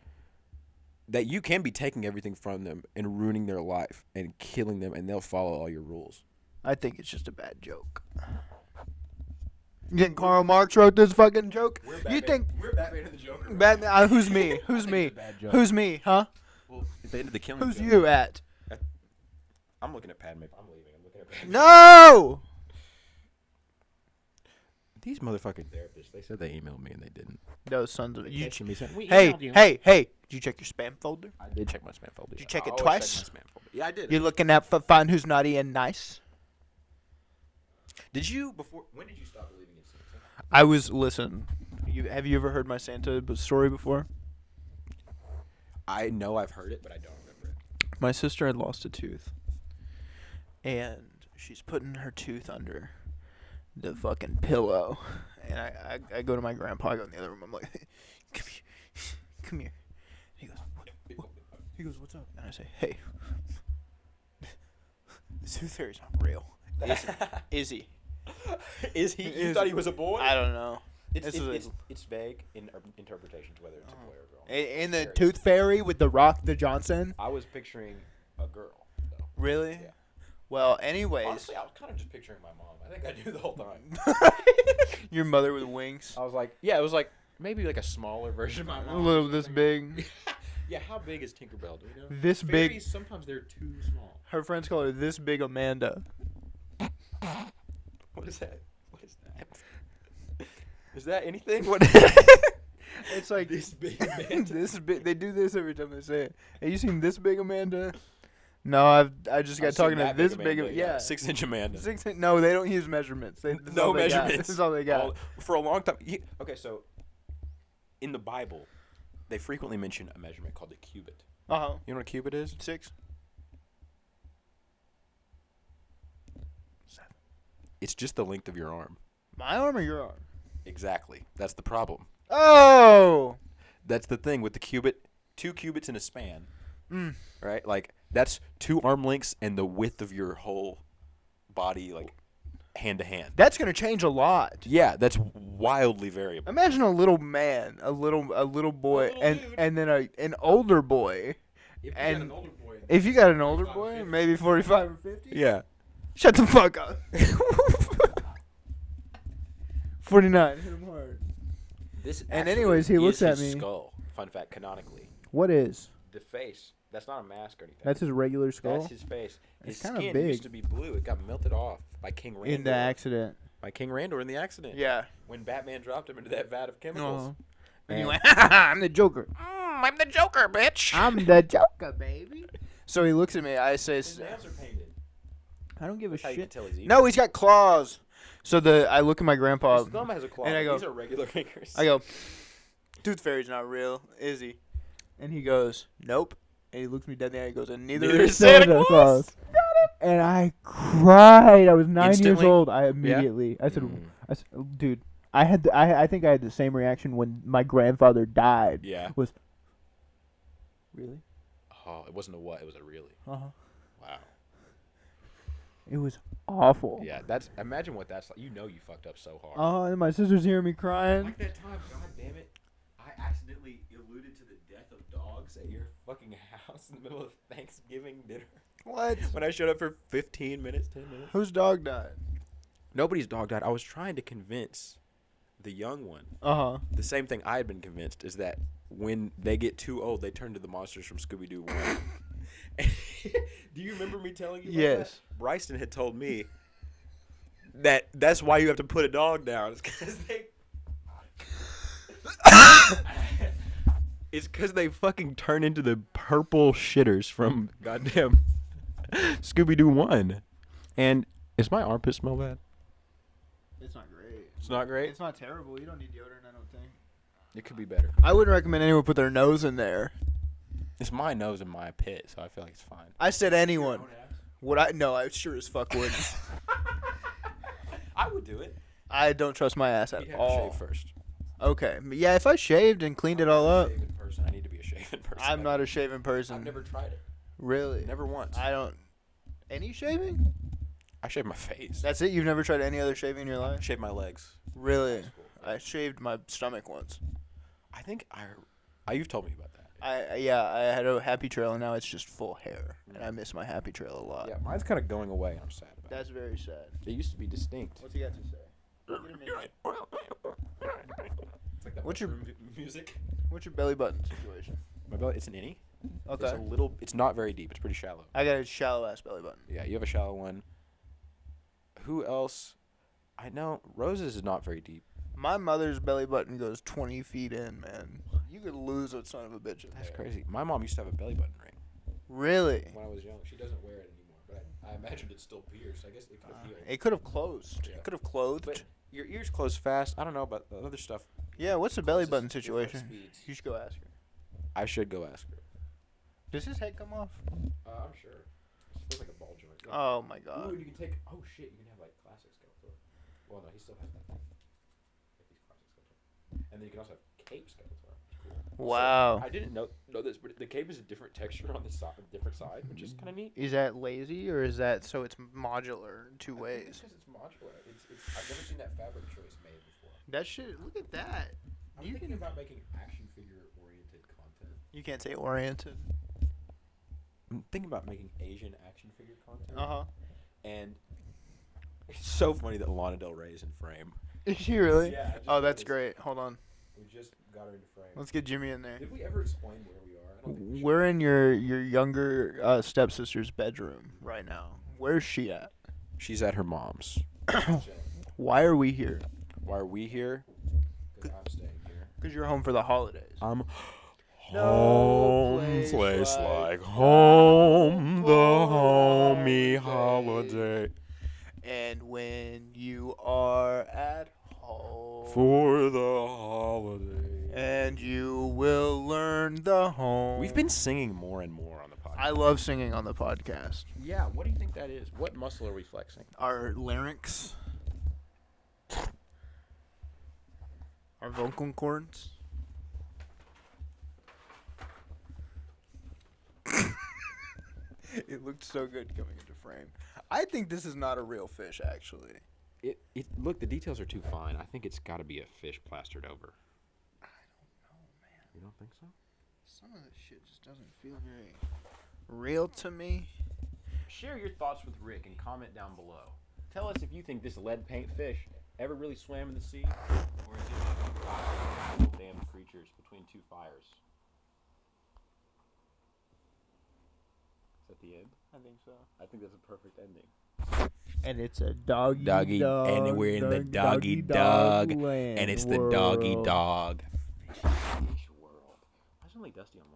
that you can be taking everything from them and ruining their life and killing them, and they'll follow all your rules. I think it's just a bad joke. You think Karl Marx wrote this fucking joke? We're Batman and the Joker. Batman? Who's me? Who's me? Who's me? Huh? Well, at the end of the killing. Who's you at? I'm looking at Padme. I'm leaving. I'm looking at Padme. No! These motherfucking therapists, they said they emailed me and they didn't. Those sons of you. Hey. Hey! Did you check your spam folder? I did check my spam folder. Did you check it always twice? Check my spam folder. Yeah, I did. You're looking at find who's naughty and nice. Did you when did you stop believing in Santa? I was have you ever heard my Santa story before? I know I've heard it, but I don't remember it. My sister had lost a tooth, and she's putting her tooth under the fucking pillow, and I go to my grandpa. I go in the other room. I'm like, come here. He goes, what? He goes, what's up? And I say, hey, the tooth fairy's not real. Is he? Is he? You thought he was a boy? I don't know. It's vague in interpretations whether it's a boy or a girl. In the Tooth Fairy with the Rock, the Johnson. I was picturing a girl. Though. Really? Yeah. Well, anyways. Honestly, I was kind of just picturing my mom. I think I knew the whole time. Your mother with wings. I was like, yeah, it was like maybe like a smaller version of my mom. A little this big. Yeah, how big is Tinkerbell? Do we know? This Fairies, big. Sometimes they're too small. Her friends call her this big Amanda. What is that? Is that anything? What? It's like this big Amanda. This big. They do this every time they say it. Have you seen this big Amanda? No, I just got talking to this big. Yeah, 6-inch Amanda. 6 inch. No, they don't use measurements. No measurements. This is all they got. For a long time. Okay, so in the Bible, they frequently mention a measurement called the cubit. You know what a cubit is? 6. 7. It's just the length of your arm. My arm or your arm? Exactly. That's the problem. Oh! That's the thing with the cubit. 2 cubits in a span. Right? Like, that's 2 arm lengths and the width of your whole body, like, hand to hand. That's going to change a lot. Yeah, that's wildly variable. Imagine a little man, a little boy, and then an older boy. If you got an older boy, maybe 45 or 50? Yeah. Shut the fuck up. 49. Hit him hard. And anyways, he looks at me. Skull. Fun fact, canonically. What is? The face. That's not a mask or anything. That's his regular skull? That's his face. His kinda skin big. used to be blue. It got melted off by King Randor. In the accident. By King Randor in the accident. Yeah. When Batman dropped him into that vat of chemicals. And he went, I'm the Joker. I'm the Joker, bitch. I'm the Joker, baby. So he looks at me. I say, His nails are painted. I don't give a That's how you can shit. tell he's evil. No, he's got claws. So I look at my grandpa. His thumb has a claw. and I go- These are regular fingers. I go, Tooth Fairy's not real, is he? And he goes, nope. And he looks me dead in the eye. He goes, and neither is Santa Claus. And I cried. I was 9 years Instantly? old. I immediately. I said, dude. I think I had the same reaction when my grandfather died. Yeah. Was really? Oh, it wasn't a what? It was a really. Uh huh. Wow. It was awful. Yeah, imagine what that's like. You know you fucked up so hard. Oh, and my sister's hearing me crying. Like that time, god damn it, I accidentally alluded to the death of dogs at your fucking house in the middle of Thanksgiving dinner. What? When I showed up for 15 minutes, 10 minutes. Whose dog died? Nobody's dog died. I was trying to convince the young one. Uh-huh. The same thing I had been convinced is that when they get too old, they turn to the monsters from Scooby-Doo 1. Do you remember me telling you about Yes. that? Bryson had told me that's why you have to put a dog down. It's because they... It's because they fucking turn into the purple shitters from goddamn Scooby-Doo 1. And is my armpit smell bad? It's not great. It's not great? It's not terrible. You don't need deodorant, I don't think. It could be better. I wouldn't recommend anyone put their nose in there. It's my nose and my pit, so I feel like it's fine. I said anyone. Would I? No, I sure as fuck would. I would do it. I don't trust my ass You at have all. to shave first. Okay. Yeah, if I shaved and cleaned it all up. Shaven person. I need to be a shaven person. I'm not a shaven person. I've never tried it. Really? Never once. I don't. Any shaving? I shave my face. That's it? You've never tried any other shaving in your life? Shave my legs. Really? That's cool. I shaved my stomach once. I think you've told me about that. I had a happy trail and now it's just full hair, and I miss my happy trail a lot. Yeah, mine's kind of going away. I'm sad about That's very sad. it. It used to be distinct. What's he got to say? It's like that What's your- music? What's your belly button situation? My belly, it's an innie. Okay. It's not very deep. It's pretty shallow. I got a shallow ass belly button. Yeah, you have a shallow one. Who else? I know Rose's is not very deep. My mother's belly button goes 20 feet in, man. You could lose a son of a bitch in That's there. crazy. My mom used to have a belly button ring Really? when I was young. She doesn't wear it anymore, but I imagined it's still pierced. I guess it could have healed. It could have closed. Yeah. It could have clothed. But your ears close fast. I don't know about the other stuff. Yeah, what's the belly Closes button different situation? speeds. You should go ask her. I should go ask her. Does his head come off? I'm sure. It feels like a ball joint. Oh my Ooh, god. you can take. Oh shit, you can have like classic Skeletor. Well, no, he still has that thing. Like he's classic Skeletor. And then you can also have cape Skeletor. Cool. Wow. So, I didn't know this, but the cape is a different texture on the different side, which is kind of neat. Is that lazy or is that so it's modular in two ways? Because it's modular. I've never seen that fabric choice made before. That shit. Look at that. I'm thinking about making action figure oriented content. You can't say oriented. I'm thinking about making Asian action figure content. Uh huh. And it's so funny that Lana Del Rey is in frame. Is she really? Yeah, I just Oh, that's noticed. great. Hold on. We just got her into frame. Let's get Jimmy in there. Did we ever explain where we are? I don't think we should. We're in your younger stepsister's bedroom right now. Where's she at? She's at her mom's. Why are we here? Why are we here? Because I'm staying here. Because you're home for the holidays. I'm No home, place like home, the homey homey holiday. And when you are at home, For the holiday. and you will learn the home. We've been singing more and more on the podcast. I love singing on the podcast. Yeah, what do you think that is? What muscle are we flexing? Our larynx, our vocal cords. It looked so good coming into frame. I think this is not a real fish, actually. Look, the details are too fine. I think it's got to be a fish plastered over. I don't know, man. You don't think so? Some of this shit just doesn't feel very real to me. Share your thoughts with Rick and comment down below. Tell us if you think this lead paint fish ever really swam in the sea, or is it just a little damned creatures between two fires? Is that the end? I think so. I think that's a perfect ending. And it's a doggy Doggy, dog, and we're in the doggy dog dog, land and it's the doggy world. dog. Sheesh world. Why is it only Dusty on